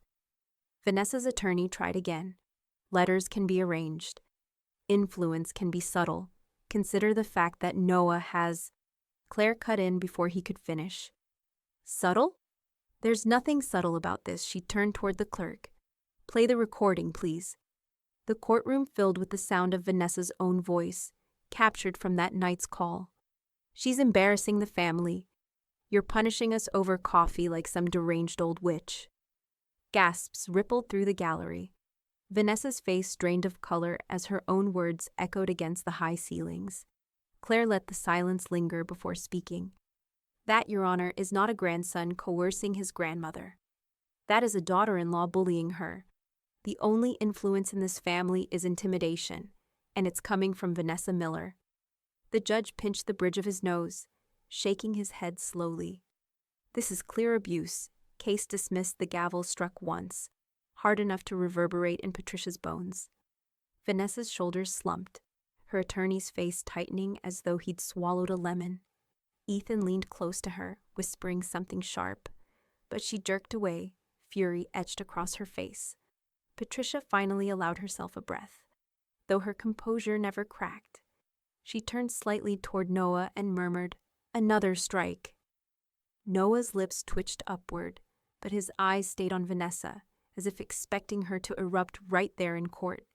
Vanessa's attorney tried again. Letters can be arranged. Influence can be subtle. Consider the fact that Noah has... Claire cut in before he could finish. Subtle? There's nothing subtle about this. She turned toward the clerk. Play the recording, please. The courtroom filled with the sound of Vanessa's own voice, captured from that night's call. She's embarrassing the family. You're punishing us over coffee like some deranged old witch." Gasps rippled through the gallery. Vanessa's face drained of color as her own words echoed against the high ceilings. Claire let the silence linger before speaking. "That, Your Honor, is not a grandson coercing his grandmother. That is a daughter-in-law bullying her. The only influence in this family is intimidation, and it's coming from Vanessa Miller." The judge pinched the bridge of his nose, shaking his head slowly. "This is clear abuse. Case dismissed." The gavel struck once, hard enough to reverberate in Patricia's bones. Vanessa's shoulders slumped, her attorney's face tightening as though he'd swallowed a lemon. Ethan leaned close to her, whispering something sharp, but she jerked away, fury etched across her face. Patricia finally allowed herself a breath, though her composure never cracked. She turned slightly toward Noah and murmured, "Another strike." Noah's lips twitched upward, but his eyes stayed on Vanessa, as if expecting her to erupt right there in court.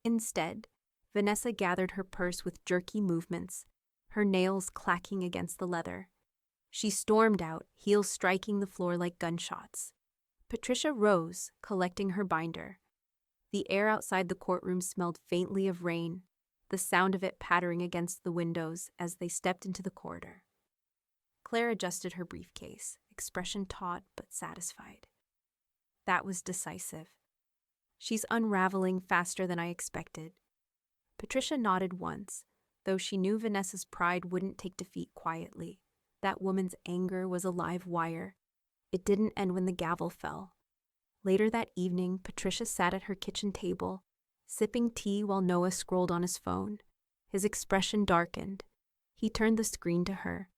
Instead, Vanessa gathered her purse with jerky movements, her nails clacking against the leather. She stormed out, heels striking the floor like gunshots. Patricia rose, collecting her binder. The air outside the courtroom smelled faintly of rain, the sound of it pattering against the windows as they stepped into the corridor. Claire adjusted her briefcase, expression taut but satisfied. That was decisive. "She's unraveling faster than I expected." Patricia nodded once, though she knew Vanessa's pride wouldn't take defeat quietly. That woman's anger was a live wire. It didn't end when the gavel fell. Later that evening, Patricia sat at her kitchen table, sipping tea while Noah scrolled on his phone. His expression darkened. He turned the screen to her.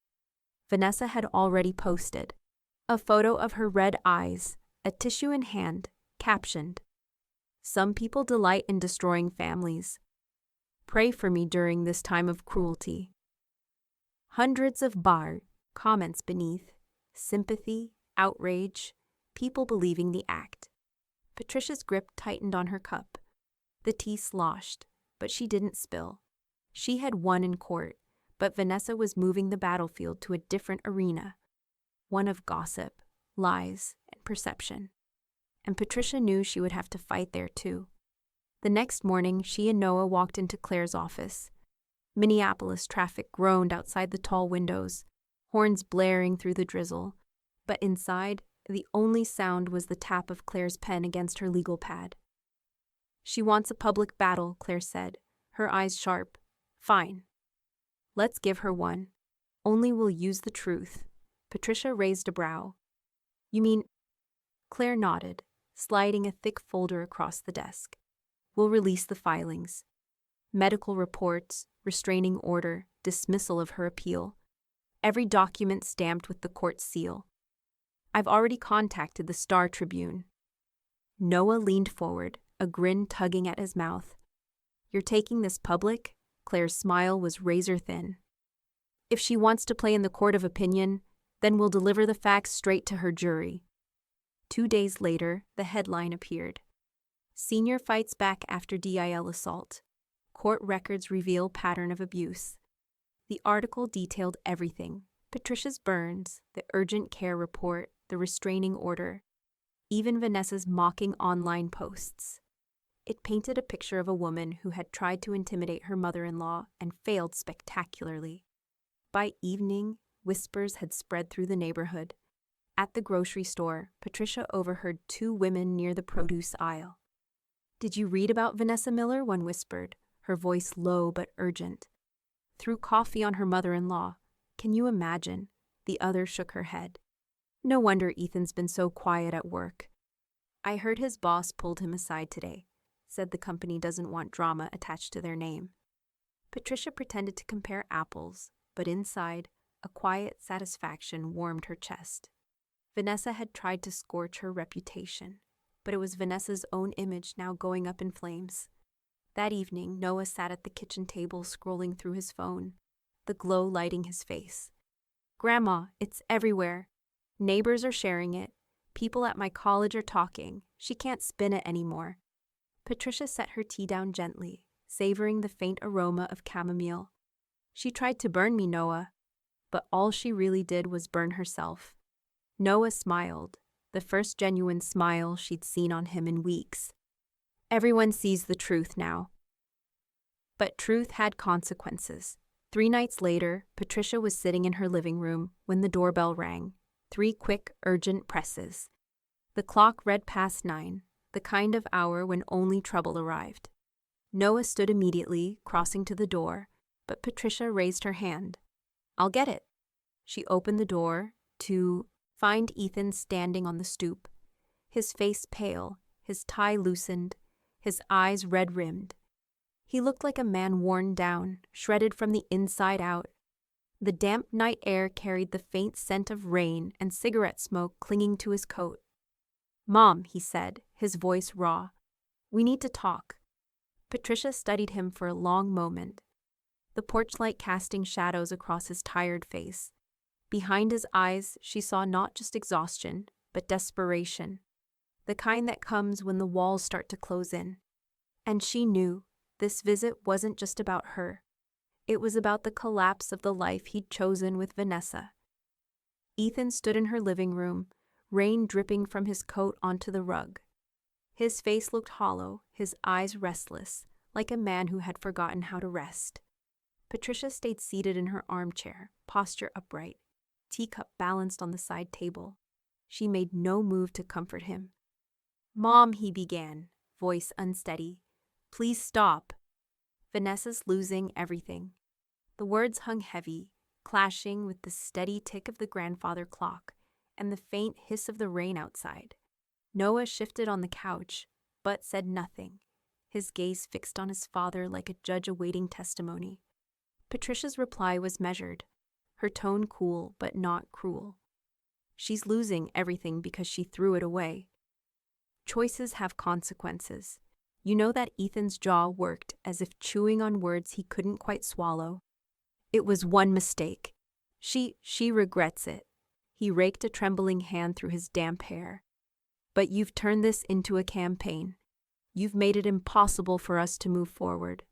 Vanessa had already posted a photo of her red eyes, a tissue in hand, captioned, "Some people delight in destroying families. Pray for me during this time of cruelty." Hundreds of comments beneath, sympathy, outrage, people believing the act. Patricia's grip tightened on her cup. The tea sloshed, but she didn't spill. She had won in court, but Vanessa was moving the battlefield to a different arena, one of gossip, lies, and perception. And Patricia knew she would have to fight there too. The next morning, she and Noah walked into Claire's office. Minneapolis traffic groaned outside the tall windows, horns blaring through the drizzle. But inside, the only sound was the tap of Claire's pen against her legal pad. "She wants a public battle," Claire said, her eyes sharp. "Fine. Let's give her one. Only we'll use the truth." Patricia raised a brow. "You mean—" Claire nodded, sliding a thick folder across the desk. "We'll release the filings. Medical reports, restraining order, dismissal of her appeal. Every document stamped with the court seal. I've already contacted the Star Tribune." Noah leaned forward, a grin tugging at his mouth. "You're taking this public?" Claire's smile was razor-thin. "If she wants to play in the court of opinion, then we'll deliver the facts straight to her jury." 2 days later, the headline appeared. "Senior fights back after DIL assault. Court records reveal pattern of abuse." The article detailed everything: Patricia's burns, the urgent care report, the restraining order, even Vanessa's mocking online posts. It painted a picture of a woman who had tried to intimidate her mother-in-law and failed spectacularly. By evening, whispers had spread through the neighborhood. At the grocery store, Patricia overheard 2 women near the produce aisle. "Did you read about Vanessa Miller?" one whispered, her voice low but urgent. "Threw coffee on her mother-in-law. Can you imagine?" The other shook her head. "No wonder Ethan's been so quiet at work." "I heard his boss pulled him aside today. Said the company doesn't want drama attached to their name." Patricia pretended to compare apples, but inside, a quiet satisfaction warmed her chest. Vanessa had tried to scorch her reputation, but it was Vanessa's own image now going up in flames. That evening, Noah sat at the kitchen table scrolling through his phone, the glow lighting his face. "Grandma, it's everywhere. Neighbors are sharing it. People at my college are talking. She can't spin it anymore." Patricia set her tea down gently, savoring the faint aroma of chamomile. "She tried to burn me, Noah. but all she really did was burn herself. Noah smiled, the first genuine smile she'd seen on him in weeks. Everyone sees the truth now. But truth had consequences. 3 nights later, Patricia was sitting in her living room when the doorbell rang. 3 quick, urgent presses. The clock read past 9, the kind of hour when only trouble arrived. Noah stood immediately, crossing to the door, but Patricia raised her hand. "I'll get it." She opened the door to find Ethan standing on the stoop, his face pale, his tie loosened, his eyes red-rimmed. He looked like a man worn down, shredded from the inside out. The damp night air carried the faint scent of rain and cigarette smoke clinging to his coat. "Mom," he said, his voice raw, "we need to talk." Patricia studied him for a long moment, the porch light casting shadows across his tired face. Behind his eyes, she saw not just exhaustion, but desperation, the kind that comes when the walls start to close in. And she knew this visit wasn't just about her. It was about the collapse of the life he'd chosen with Vanessa. Ethan stood in her living room, rain dripping from his coat onto the rug. His face looked hollow, his eyes restless, like a man who had forgotten how to rest. Patricia stayed seated in her armchair, posture upright, teacup balanced on the side table. She made no move to comfort him. "Mom," he began, voice unsteady. "Please stop. Vanessa's losing everything." The words hung heavy, clashing with the steady tick of the grandfather clock and the faint hiss of the rain outside. Noah shifted on the couch, but said nothing, his gaze fixed on his father like a judge awaiting testimony. Patricia's reply was measured, her tone cool but not cruel. "She's losing everything because she threw it away. Choices have consequences. You know that Ethan's jaw worked as if chewing on words he couldn't quite swallow. It was one mistake. She regrets it." He raked a trembling hand through his damp hair. "But you've turned this into a campaign. You've made it impossible for us to move forward."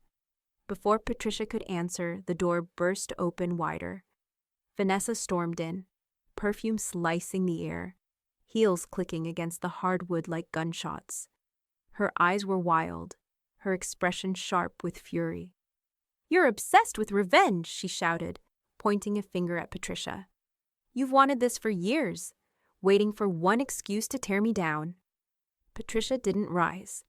Before Patricia could answer, the door burst open wider. Vanessa stormed in, perfume slicing the air, heels clicking against the hardwood like gunshots. Her eyes were wild, her expression sharp with fury. "You're obsessed with revenge," she shouted, pointing a finger at Patricia. "You've wanted this for years, waiting for one excuse to tear me down." Patricia didn't rise.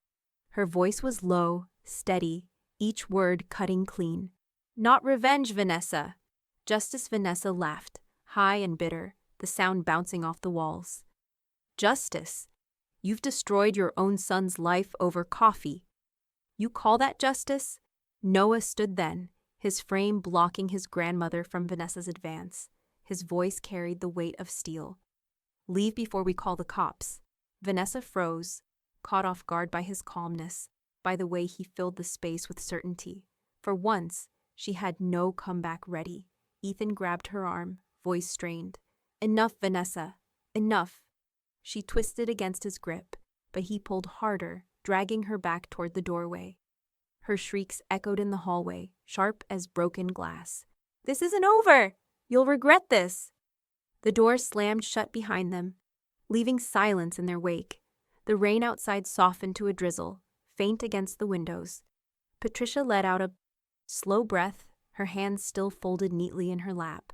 Her voice was low, steady, each word cutting clean. "Not revenge, Vanessa." Justice Vanessa laughed, high and bitter, the sound bouncing off the walls. "Justice? You've destroyed your own son's life over coffee. You call that justice?" Noah stood then, his frame blocking his grandmother from Vanessa's advance. His voice carried the weight of steel. "Leave before we call the cops." Vanessa froze, caught off guard by his calmness, by the way he filled the space with certainty. For once, she had no comeback ready. Ethan grabbed her arm, voice strained. "Enough, Vanessa. Enough." She twisted against his grip, but he pulled harder, dragging her back toward the doorway. Her shrieks echoed in the hallway, sharp as broken glass. "This isn't over! You'll regret this!" The door slammed shut behind them, leaving silence in their wake. The rain outside softened to a drizzle, faint against the windows. Patricia let out a slow breath, her hands still folded neatly in her lap.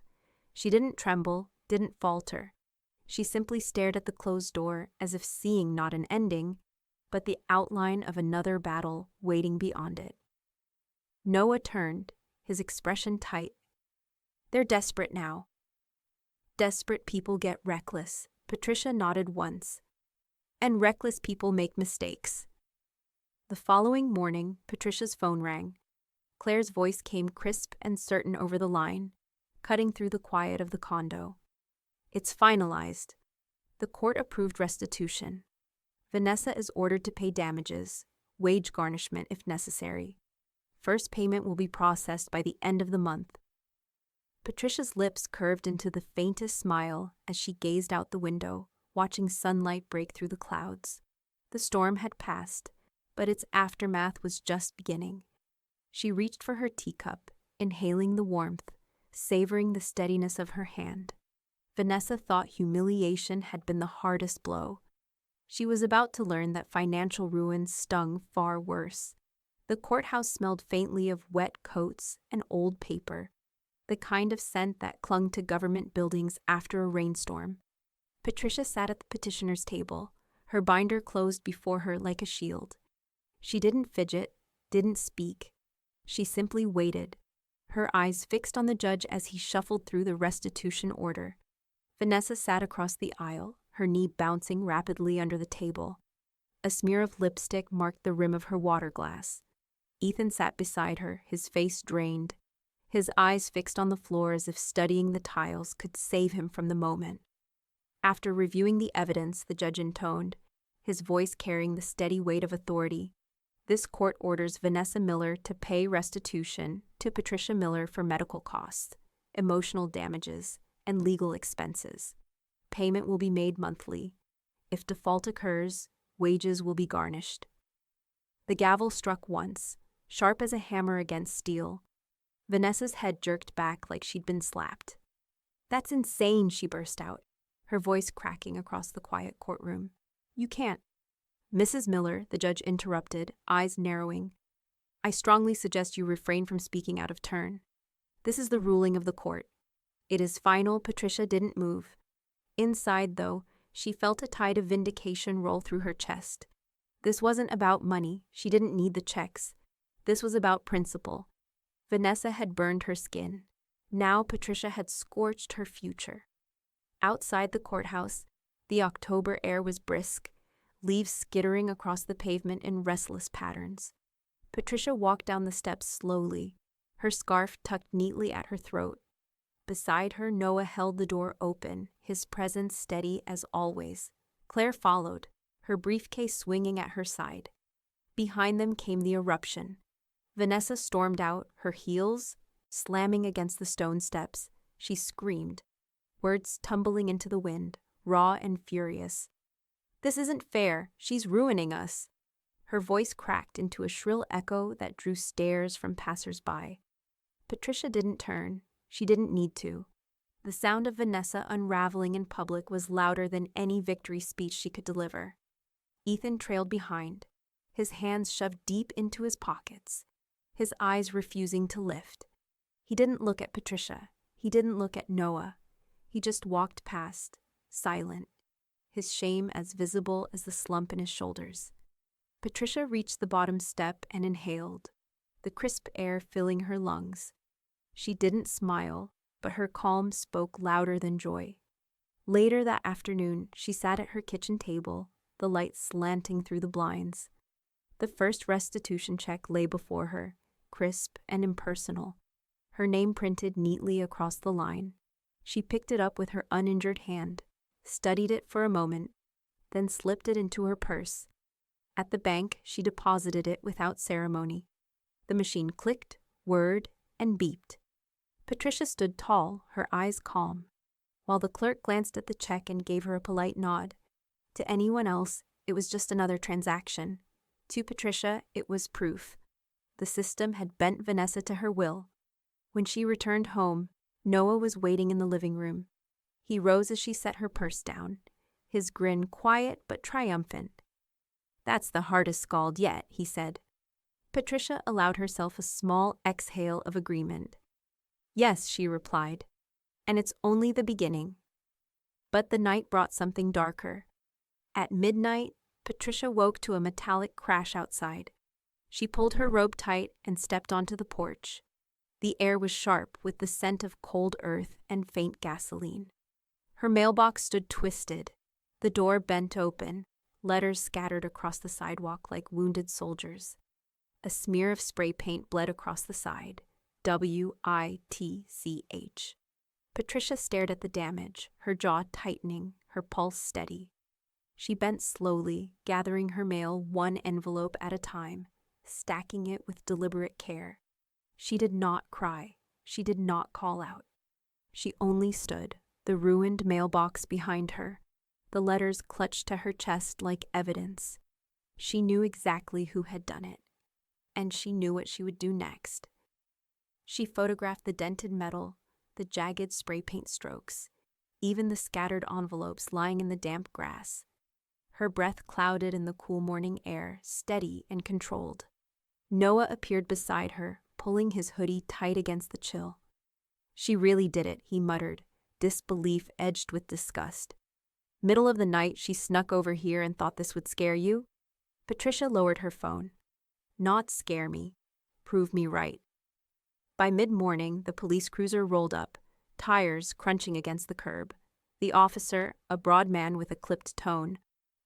She didn't tremble, didn't falter. She simply stared at the closed door as if seeing not an ending, but the outline of another battle waiting beyond it. Noah turned, his expression tight. "They're desperate now." "Desperate people get reckless," Patricia nodded once. "And reckless people make mistakes." The following morning, Patricia's phone rang. Claire's voice came crisp and certain over the line, cutting through the quiet of the condo. "It's finalized. The court approved restitution. Vanessa is ordered to pay damages, wage garnishment if necessary. First payment will be processed by the end of the month." Patricia's lips curved into the faintest smile as she gazed out the window, watching sunlight break through the clouds. The storm had passed, but its aftermath was just beginning. She reached for her teacup, inhaling the warmth, savoring the steadiness of her hand. Vanessa thought humiliation had been the hardest blow. She was about to learn that financial ruin stung far worse. The courthouse smelled faintly of wet coats and old paper, the kind of scent that clung to government buildings after a rainstorm. Patricia sat at the petitioner's table, her binder closed before her like a shield. She didn't fidget, didn't speak. She simply waited, her eyes fixed on the judge as he shuffled through the restitution order. Vanessa sat across the aisle, her knee bouncing rapidly under the table. A smear of lipstick marked the rim of her water glass. Ethan sat beside her, his face drained, his eyes fixed on the floor as if studying the tiles could save him from the moment. After reviewing the evidence, the judge intoned, his voice carrying the steady weight of authority, "This court orders Vanessa Miller to pay restitution to Patricia Miller for medical costs, emotional damages, and legal expenses. Payment will be made monthly. If default occurs, wages will be garnished." The gavel struck once, sharp as a hammer against steel. Vanessa's head jerked back like she'd been slapped. "That's insane," she burst out, her voice cracking across the quiet courtroom. "You can't." "Mrs. Miller," the judge interrupted, eyes narrowing, "I strongly suggest you refrain from speaking out of turn. This is the ruling of the court. It is final." Patricia didn't move. Inside, though, she felt a tide of vindication roll through her chest. This wasn't about money. She didn't need the checks. This was about principle. Vanessa had burned her skin. Now Patricia had scorched her future. Outside the courthouse, the October air was brisk, leaves skittering across the pavement in restless patterns. Patricia walked down the steps slowly, her scarf tucked neatly at her throat. Beside her, Noah held the door open, his presence steady as always. Claire followed, her briefcase swinging at her side. Behind them came the eruption. Vanessa stormed out, her heels slamming against the stone steps. She screamed, words tumbling into the wind, raw and furious. "This isn't fair. She's ruining us." Her voice cracked into a shrill echo that drew stares from passers-by. Patricia didn't turn. She didn't need to. The sound of Vanessa unraveling in public was louder than any victory speech she could deliver. Ethan trailed behind, his hands shoved deep into his pockets, his eyes refusing to lift. He didn't look at Patricia. He didn't look at Noah. He just walked past, silent, his shame as visible as the slump in his shoulders. Patricia reached the bottom step and inhaled, the crisp air filling her lungs. She didn't smile, but her calm spoke louder than joy. Later that afternoon, she sat at her kitchen table, the light slanting through the blinds. The first restitution check lay before her, crisp and impersonal, her name printed neatly across the line. She picked it up with her uninjured hand, studied it for a moment, then slipped it into her purse. At the bank, she deposited it without ceremony. The machine clicked, whirred, and beeped. Patricia stood tall, her eyes calm, while the clerk glanced at the check and gave her a polite nod. To anyone else, it was just another transaction. To Patricia, it was proof. The system had bent Vanessa to her will. When she returned home, Noah was waiting in the living room. He rose as she set her purse down, his grin quiet but triumphant. "That's the hardest scald yet," he said. Patricia allowed herself a small exhale of agreement. "Yes," she replied, "and it's only the beginning." But the night brought something darker. At midnight, Patricia woke to a metallic crash outside. She pulled her robe tight and stepped onto the porch. The air was sharp with the scent of cold earth and faint gasoline. Her mailbox stood twisted, the door bent open, letters scattered across the sidewalk like wounded soldiers. A smear of spray paint bled across the side, WITCH. Patricia stared at the damage, her jaw tightening, her pulse steady. She bent slowly, gathering her mail one envelope at a time, stacking it with deliberate care. She did not cry. She did not call out. She only stood, the ruined mailbox behind her, the letters clutched to her chest like evidence. She knew exactly who had done it, and she knew what she would do next. She photographed the dented metal, the jagged spray paint strokes, even the scattered envelopes lying in the damp grass. Her breath clouded in the cool morning air, steady and controlled. Noah appeared beside her, pulling his hoodie tight against the chill. "She really did it," he muttered, disbelief edged with disgust. "Middle of the night, she snuck over here and thought this would scare you?" Patricia lowered her phone. "Not scare me. Prove me right." By mid-morning, the police cruiser rolled up, tires crunching against the curb. The officer, a broad man with a clipped tone,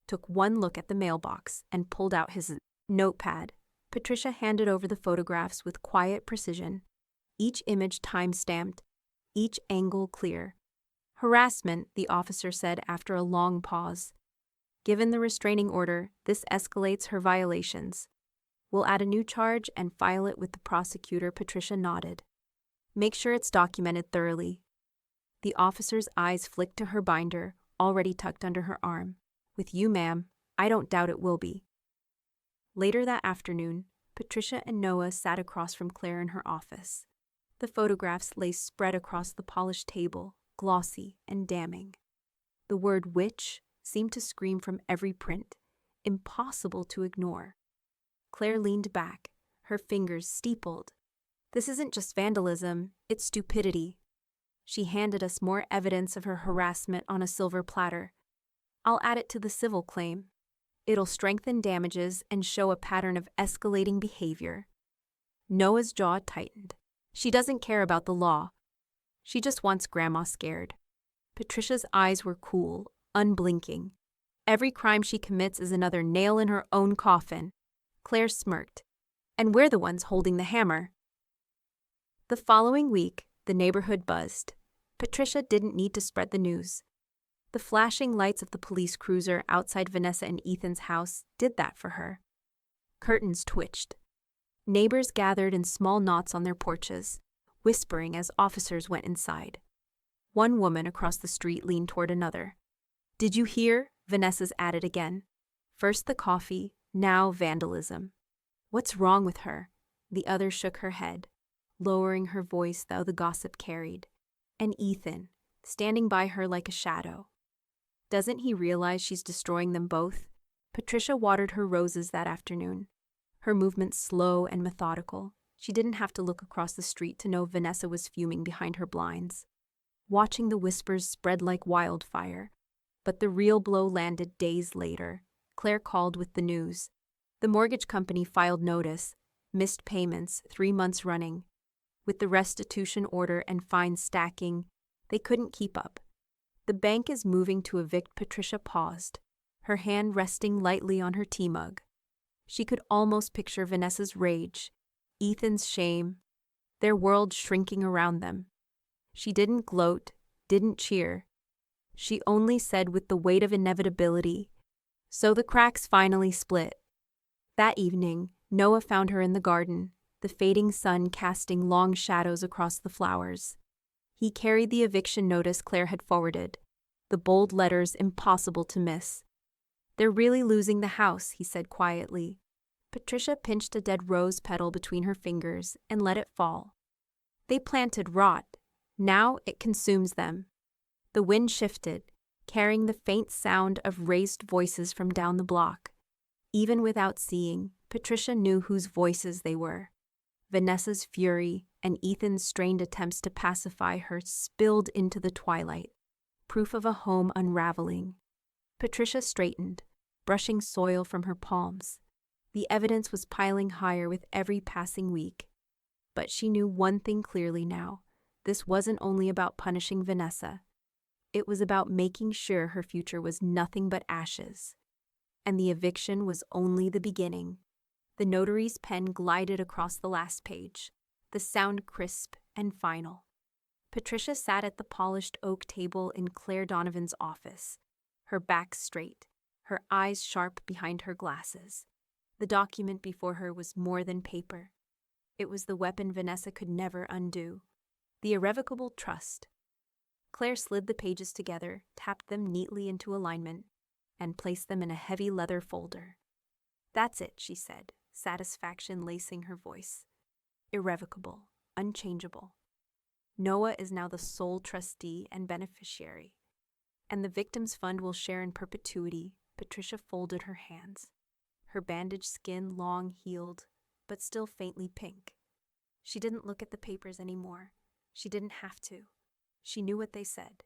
took one look at the mailbox and pulled out his notepad. Patricia handed over the photographs with quiet precision, each image time-stamped, each angle clear. "Harassment," the officer said after a long pause. "Given the restraining order, this escalates her violations. We'll add a new charge and file it with the prosecutor." Patricia nodded. "Make sure it's documented thoroughly." The officer's eyes flicked to her binder, already tucked under her arm. "With you, ma'am, I don't doubt it will be." Later that afternoon, Patricia and Noah sat across from Claire in her office. The photographs lay spread across the polished table, glossy and damning. The word witch seemed to scream from every print, impossible to ignore. Claire leaned back, her fingers steepled. "This isn't just vandalism, it's stupidity." She handed us more evidence of her harassment on a silver platter. "I'll add it to the civil claim. It'll strengthen damages and show a pattern of escalating behavior." Noah's jaw tightened. She doesn't care about the law. She just wants Grandma scared. Patricia's eyes were cool, unblinking. Every crime she commits is another nail in her own coffin. Claire smirked. "And we're the ones holding the hammer." The following week, the neighborhood buzzed. Patricia didn't need to spread the news. The flashing lights of the police cruiser outside Vanessa and Ethan's house did that for her. Curtains twitched. Neighbors gathered in small knots on their porches, whispering as officers went inside. One woman across the street leaned toward another. "Did you hear?" Vanessa's added again. First the coffee, now vandalism. "What's wrong with her?" The other shook her head, lowering her voice though the gossip carried. And Ethan, standing by her like a shadow. Doesn't he realize she's destroying them both? Patricia watered her roses that afternoon, her movements slow and methodical. She didn't have to look across the street to know Vanessa was fuming behind her blinds, watching the whispers spread like wildfire. But the real blow landed days later. Claire called with the news. The mortgage company filed notice, missed payments 3 months running. With the restitution order and fines stacking, they couldn't keep up. "The bank is moving to evict." Patricia paused, her hand resting lightly on her tea mug. She could almost picture Vanessa's rage, Ethan's shame, their world shrinking around them. She didn't gloat, didn't cheer. She only said with the weight of inevitability, "So the cracks finally split." That evening, Noah found her in the garden, the fading sun casting long shadows across the flowers. He carried the eviction notice Claire had forwarded, the bold letters impossible to miss. "They're really losing the house," he said quietly. Patricia pinched a dead rose petal between her fingers and let it fall. "They planted rot. Now it consumes them." The wind shifted, carrying the faint sound of raised voices from down the block. Even without seeing, Patricia knew whose voices they were. Vanessa's fury and Ethan's strained attempts to pacify her spilled into the twilight, proof of a home unraveling. Patricia straightened, brushing soil from her palms. The evidence was piling higher with every passing week. But she knew one thing clearly now. This wasn't only about punishing Vanessa. It was about making sure her future was nothing but ashes. And the eviction was only the beginning. The notary's pen glided across the last page, the sound crisp and final. Patricia sat at the polished oak table in Claire Donovan's office, her back straight, her eyes sharp behind her glasses. The document before her was more than paper. It was the weapon Vanessa could never undo, the irrevocable trust. Claire slid the pages together, tapped them neatly into alignment, and placed them in a heavy leather folder. "That's it," she said, satisfaction lacing her voice. "Irrevocable, unchangeable." Noah is now the sole trustee and beneficiary, and the victim's fund will share in perpetuity. Patricia folded her hands, her bandaged skin long healed, but still faintly pink. She didn't look at the papers anymore. She didn't have to. She knew what they said.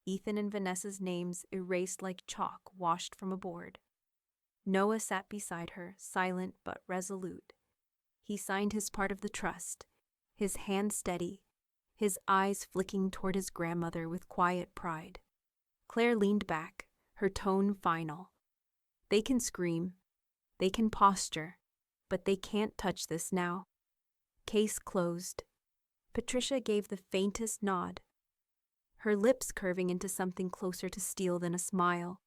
Ethan and Vanessa's names erased like chalk washed from a board. Noah sat beside her, silent but resolute. He signed his part of the trust, his hand steady, his eyes flicking toward his grandmother with quiet pride. Claire leaned back, her tone final. They can scream, they can posture, but they can't touch this now. Case closed. Patricia gave the faintest nod, her lips curving into something closer to steel than a smile.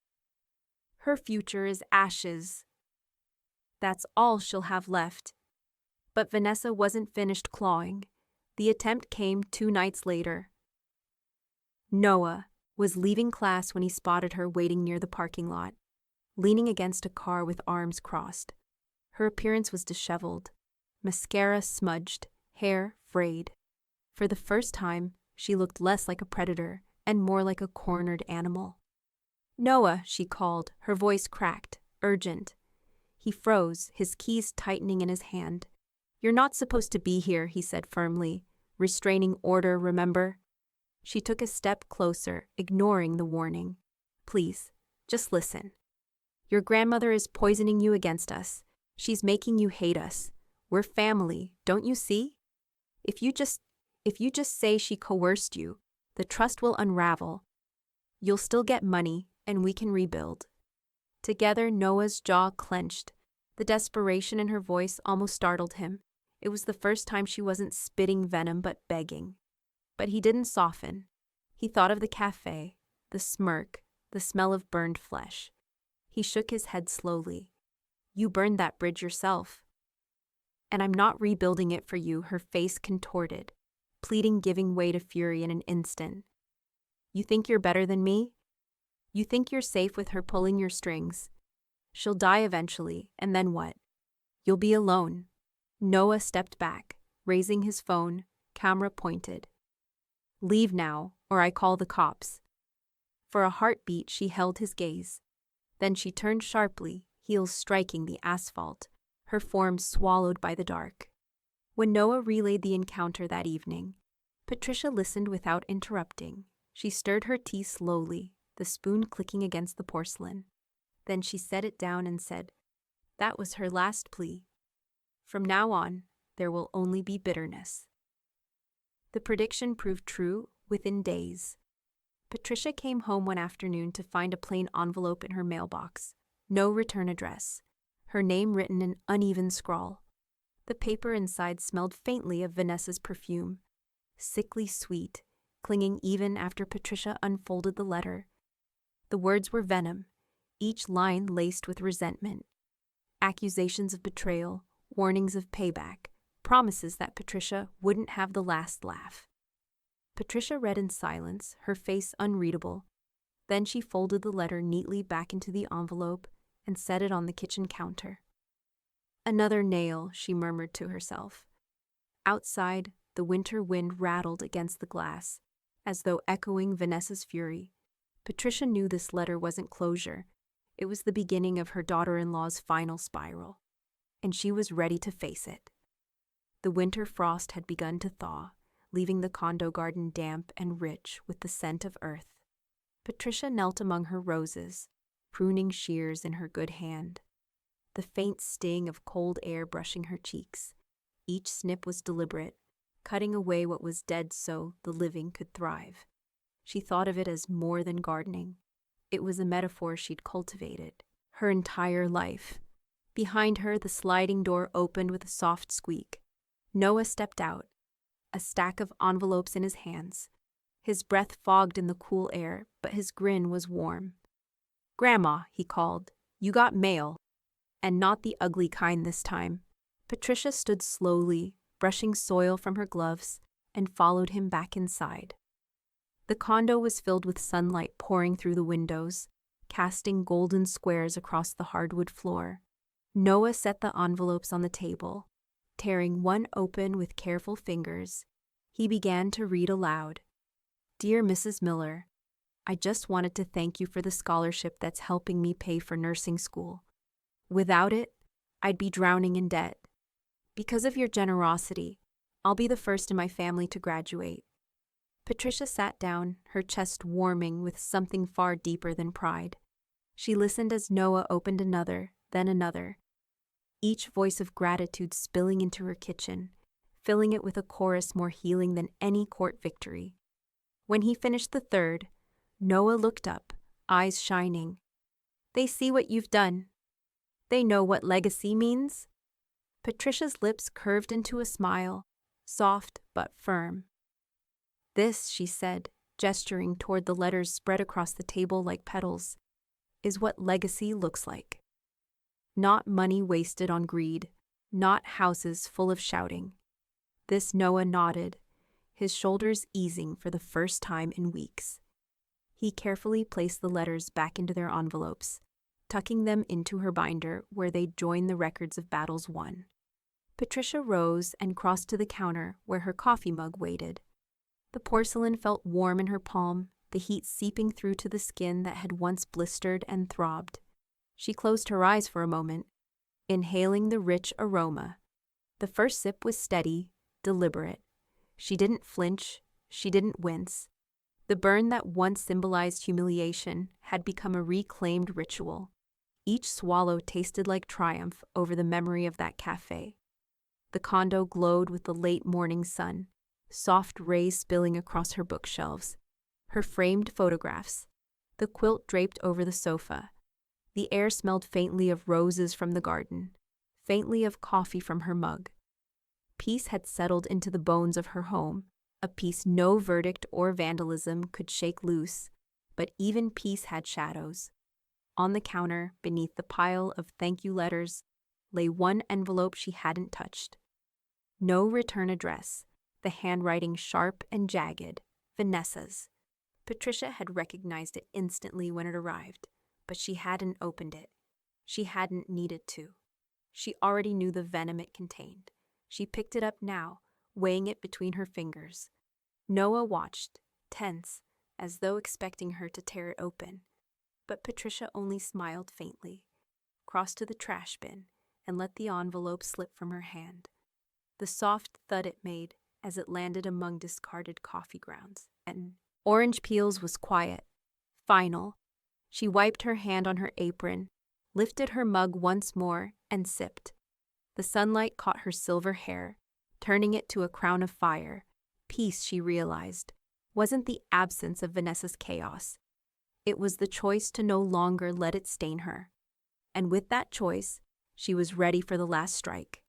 Her future is ashes. That's all she'll have left. But Vanessa wasn't finished clawing. The attempt came 2 nights later. Noah was leaving class when he spotted her waiting near the parking lot, leaning against a car with arms crossed. Her appearance was disheveled, mascara smudged, hair frayed. For the first time, she looked less like a predator and more like a cornered animal. "Noah," she called, her voice cracked, urgent. He froze, his keys tightening in his hand. "You're not supposed to be here," he said firmly. "Restraining order, remember?" She took a step closer, ignoring the warning. "Please, just listen. Your grandmother is poisoning you against us. She's making you hate us. We're family, don't you see? If you just say she coerced you, the trust will unravel. You'll still get money, and we can rebuild." Together, Noah's jaw clenched. The desperation in her voice almost startled him. It was the first time she wasn't spitting venom but begging. But he didn't soften. He thought of the cafe, the smirk, the smell of burned flesh. He shook his head slowly. "You burned that bridge yourself. And I'm not rebuilding it for you," her face contorted, pleading giving way to fury in an instant. "You think you're better than me? You think you're safe with her pulling your strings? She'll die eventually, and then what? You'll be alone." Noah stepped back, raising his phone, camera pointed. "Leave now, or I call the cops." For a heartbeat, she held his gaze. Then she turned sharply, heels striking the asphalt, her form swallowed by the dark. When Noah relayed the encounter that evening, Patricia listened without interrupting. She stirred her tea slowly, the spoon clicking against the porcelain. Then she set it down and said, that was her last plea. From now on, there will only be bitterness. The prediction proved true within days. Patricia came home one afternoon to find a plain envelope in her mailbox. No return address. Her name written in uneven scrawl. The paper inside smelled faintly of Vanessa's perfume, sickly sweet, clinging even after Patricia unfolded the letter. The words were venom, each line laced with resentment. Accusations of betrayal, warnings of payback, promises that Patricia wouldn't have the last laugh. Patricia read in silence, her face unreadable. Then she folded the letter neatly back into the envelope and set it on the kitchen counter. Another nail, she murmured to herself. Outside, the winter wind rattled against the glass, as though echoing Vanessa's fury. Patricia knew this letter wasn't closure. It was the beginning of her daughter-in-law's final spiral, and she was ready to face it. The winter frost had begun to thaw, leaving the condo garden damp and rich with the scent of earth. Patricia knelt among her roses, pruning shears in her good hand. The faint sting of cold air brushing her cheeks. Each snip was deliberate, cutting away what was dead so the living could thrive. She thought of it as more than gardening. It was a metaphor she'd cultivated her entire life. Behind her, the sliding door opened with a soft squeak. Noah stepped out, a stack of envelopes in his hands. His breath fogged in the cool air, but his grin was warm. "Grandma," he called, "you got mail. And not the ugly kind this time." Patricia stood slowly, brushing soil from her gloves, and followed him back inside. The condo was filled with sunlight pouring through the windows, casting golden squares across the hardwood floor. Noah set the envelopes on the table, tearing one open with careful fingers. He began to read aloud. Dear Mrs. Miller, I just wanted to thank you for the scholarship that's helping me pay for nursing school. Without it, I'd be drowning in debt. Because of your generosity, I'll be the first in my family to graduate. Patricia sat down, her chest warming with something far deeper than pride. She listened as Noah opened another, then another, each voice of gratitude spilling into her kitchen, filling it with a chorus more healing than any court victory. When he finished the third, Noah looked up, eyes shining. They see what you've done. They know what legacy means. Patricia's lips curved into a smile, soft but firm. This, she said, gesturing toward the letters spread across the table like petals, is what legacy looks like. Not money wasted on greed, not houses full of shouting. This Noah nodded, his shoulders easing for the first time in weeks. He carefully placed the letters back into their envelopes, tucking them into her binder where they'd join the records of battles won. Patricia rose and crossed to the counter where her coffee mug waited. The porcelain felt warm in her palm, the heat seeping through to the skin that had once blistered and throbbed. She closed her eyes for a moment, inhaling the rich aroma. The first sip was steady, deliberate. She didn't flinch, she didn't wince. The burn that once symbolized humiliation had become a reclaimed ritual. Each swallow tasted like triumph over the memory of that cafe. The condo glowed with the late morning sun, soft rays spilling across her bookshelves, her framed photographs, the quilt draped over the sofa. The air smelled faintly of roses from the garden, faintly of coffee from her mug. Peace had settled into the bones of her home, a peace no verdict or vandalism could shake loose, but even peace had shadows. On the counter, beneath the pile of thank you letters, lay one envelope she hadn't touched. No return address, the handwriting sharp and jagged, Vanessa's. Patricia had recognized it instantly when it arrived, but she hadn't opened it. She hadn't needed to. She already knew the venom it contained. She picked it up now, weighing it between her fingers. Noah watched, tense, as though expecting her to tear it open. But Patricia only smiled faintly, crossed to the trash bin, and let the envelope slip from her hand. The soft thud it made as it landed among discarded coffee grounds. And orange peels was quiet, final. She wiped her hand on her apron, lifted her mug once more, and sipped. The sunlight caught her silver hair, turning it to a crown of fire. Peace, she realized, wasn't the absence of Vanessa's chaos. It was the choice to no longer let it stain her. And with that choice, she was ready for the last strike.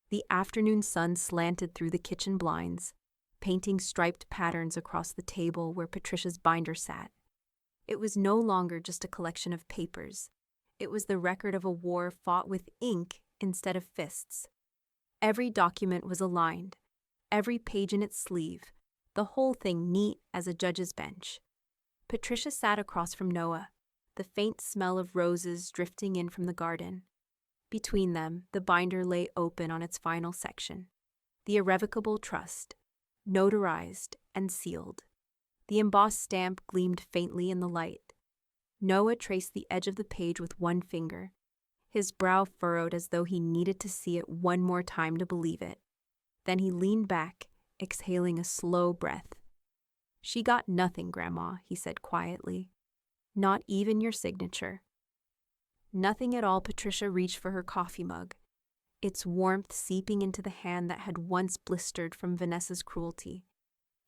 The afternoon sun slanted through the kitchen blinds, painting striped patterns across the table where Patricia's binder sat. It was no longer just a collection of papers. It was the record of a war fought with ink instead of fists. Every document was aligned, every page in its sleeve, the whole thing neat as a judge's bench. Patricia sat across from Noah, the faint smell of roses drifting in from the garden. Between them, the binder lay open on its final section. The irrevocable trust, notarized and sealed. The embossed stamp gleamed faintly in the light. Noah traced the edge of the page with one finger, his brow furrowed as though he needed to see it one more time to believe it. Then he leaned back, exhaling a slow breath. "She got nothing, Grandma," he said quietly. "Not even your signature." Nothing at all. Patricia reached for her coffee mug, its warmth seeping into the hand that had once blistered from Vanessa's cruelty.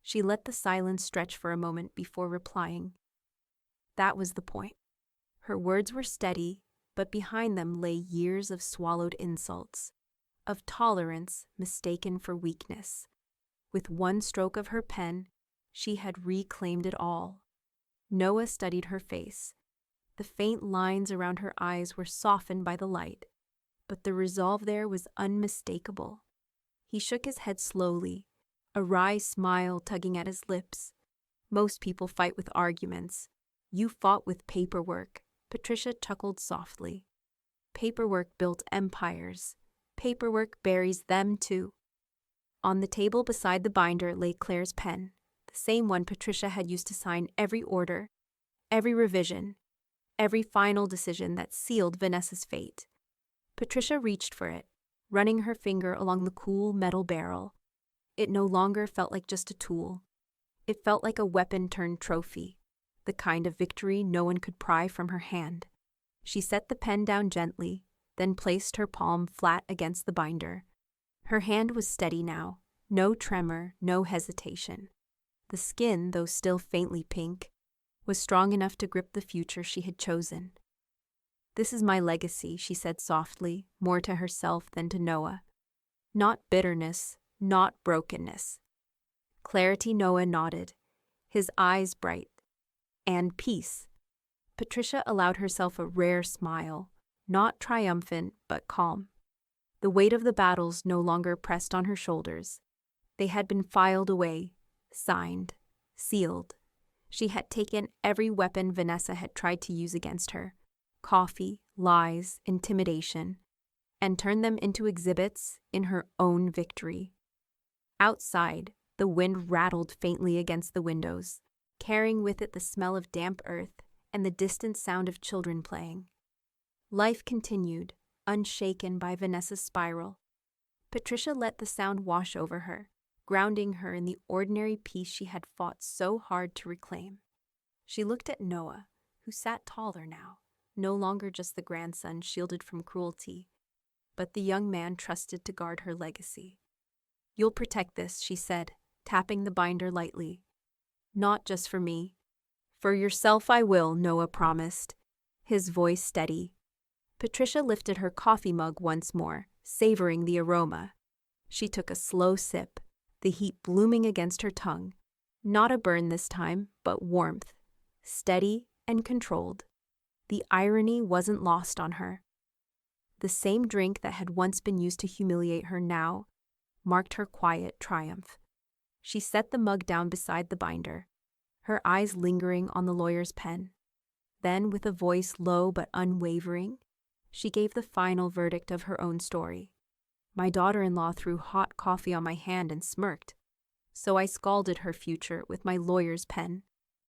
She let the silence stretch for a moment before replying. That was the point. Her words were steady, but behind them lay years of swallowed insults, of tolerance mistaken for weakness. With one stroke of her pen, she had reclaimed it all. Noah studied her face. The faint lines around her eyes were softened by the light, but the resolve there was unmistakable. He shook his head slowly, a wry smile tugging at his lips. "Most people fight with arguments. You fought with paperwork." Patricia chuckled softly. "Paperwork built empires. Paperwork buries them too." On the table beside the binder lay Claire's pen, the same one Patricia had used to sign every order, every revision, every final decision that sealed Vanessa's fate. Patricia reached for it, running her finger along the cool metal barrel. It no longer felt like just a tool. It felt like a weapon-turned trophy, the kind of victory no one could pry from her hand. She set the pen down gently, then placed her palm flat against the binder. Her hand was steady now, no tremor, no hesitation. The skin, though still faintly pink, was strong enough to grip the future she had chosen. "This is my legacy," she said softly, more to herself than to Noah. "Not bitterness, not brokenness." Clarity. Noah nodded, his eyes bright. "And peace." Patricia allowed herself a rare smile, not triumphant but calm. The weight of the battles no longer pressed on her shoulders. They had been filed away, signed, sealed. She had taken every weapon Vanessa had tried to use against her, coffee, lies, intimidation, and turned them into exhibits in her own victory. Outside, the wind rattled faintly against the windows, carrying with it the smell of damp earth and the distant sound of children playing. Life continued, unshaken by Vanessa's spiral. Patricia let the sound wash over her, grounding her in the ordinary peace she had fought so hard to reclaim. She looked at Noah, who sat taller now, no longer just the grandson shielded from cruelty, but the young man trusted to guard her legacy. "You'll protect this," she said, tapping the binder lightly. "Not just for me. For yourself I will," Noah promised, his voice steady. Patricia lifted her coffee mug once more, savoring the aroma. She took a slow sip, the heat blooming against her tongue. Not a burn this time, but warmth, steady and controlled. The irony wasn't lost on her. The same drink that had once been used to humiliate her now marked her quiet triumph. She set the mug down beside the binder, her eyes lingering on the lawyer's pen. Then, with a voice low but unwavering, she gave the final verdict of her own story. "My daughter-in-law threw hot coffee on my hand and smirked, so I scalded her future with my lawyer's pen.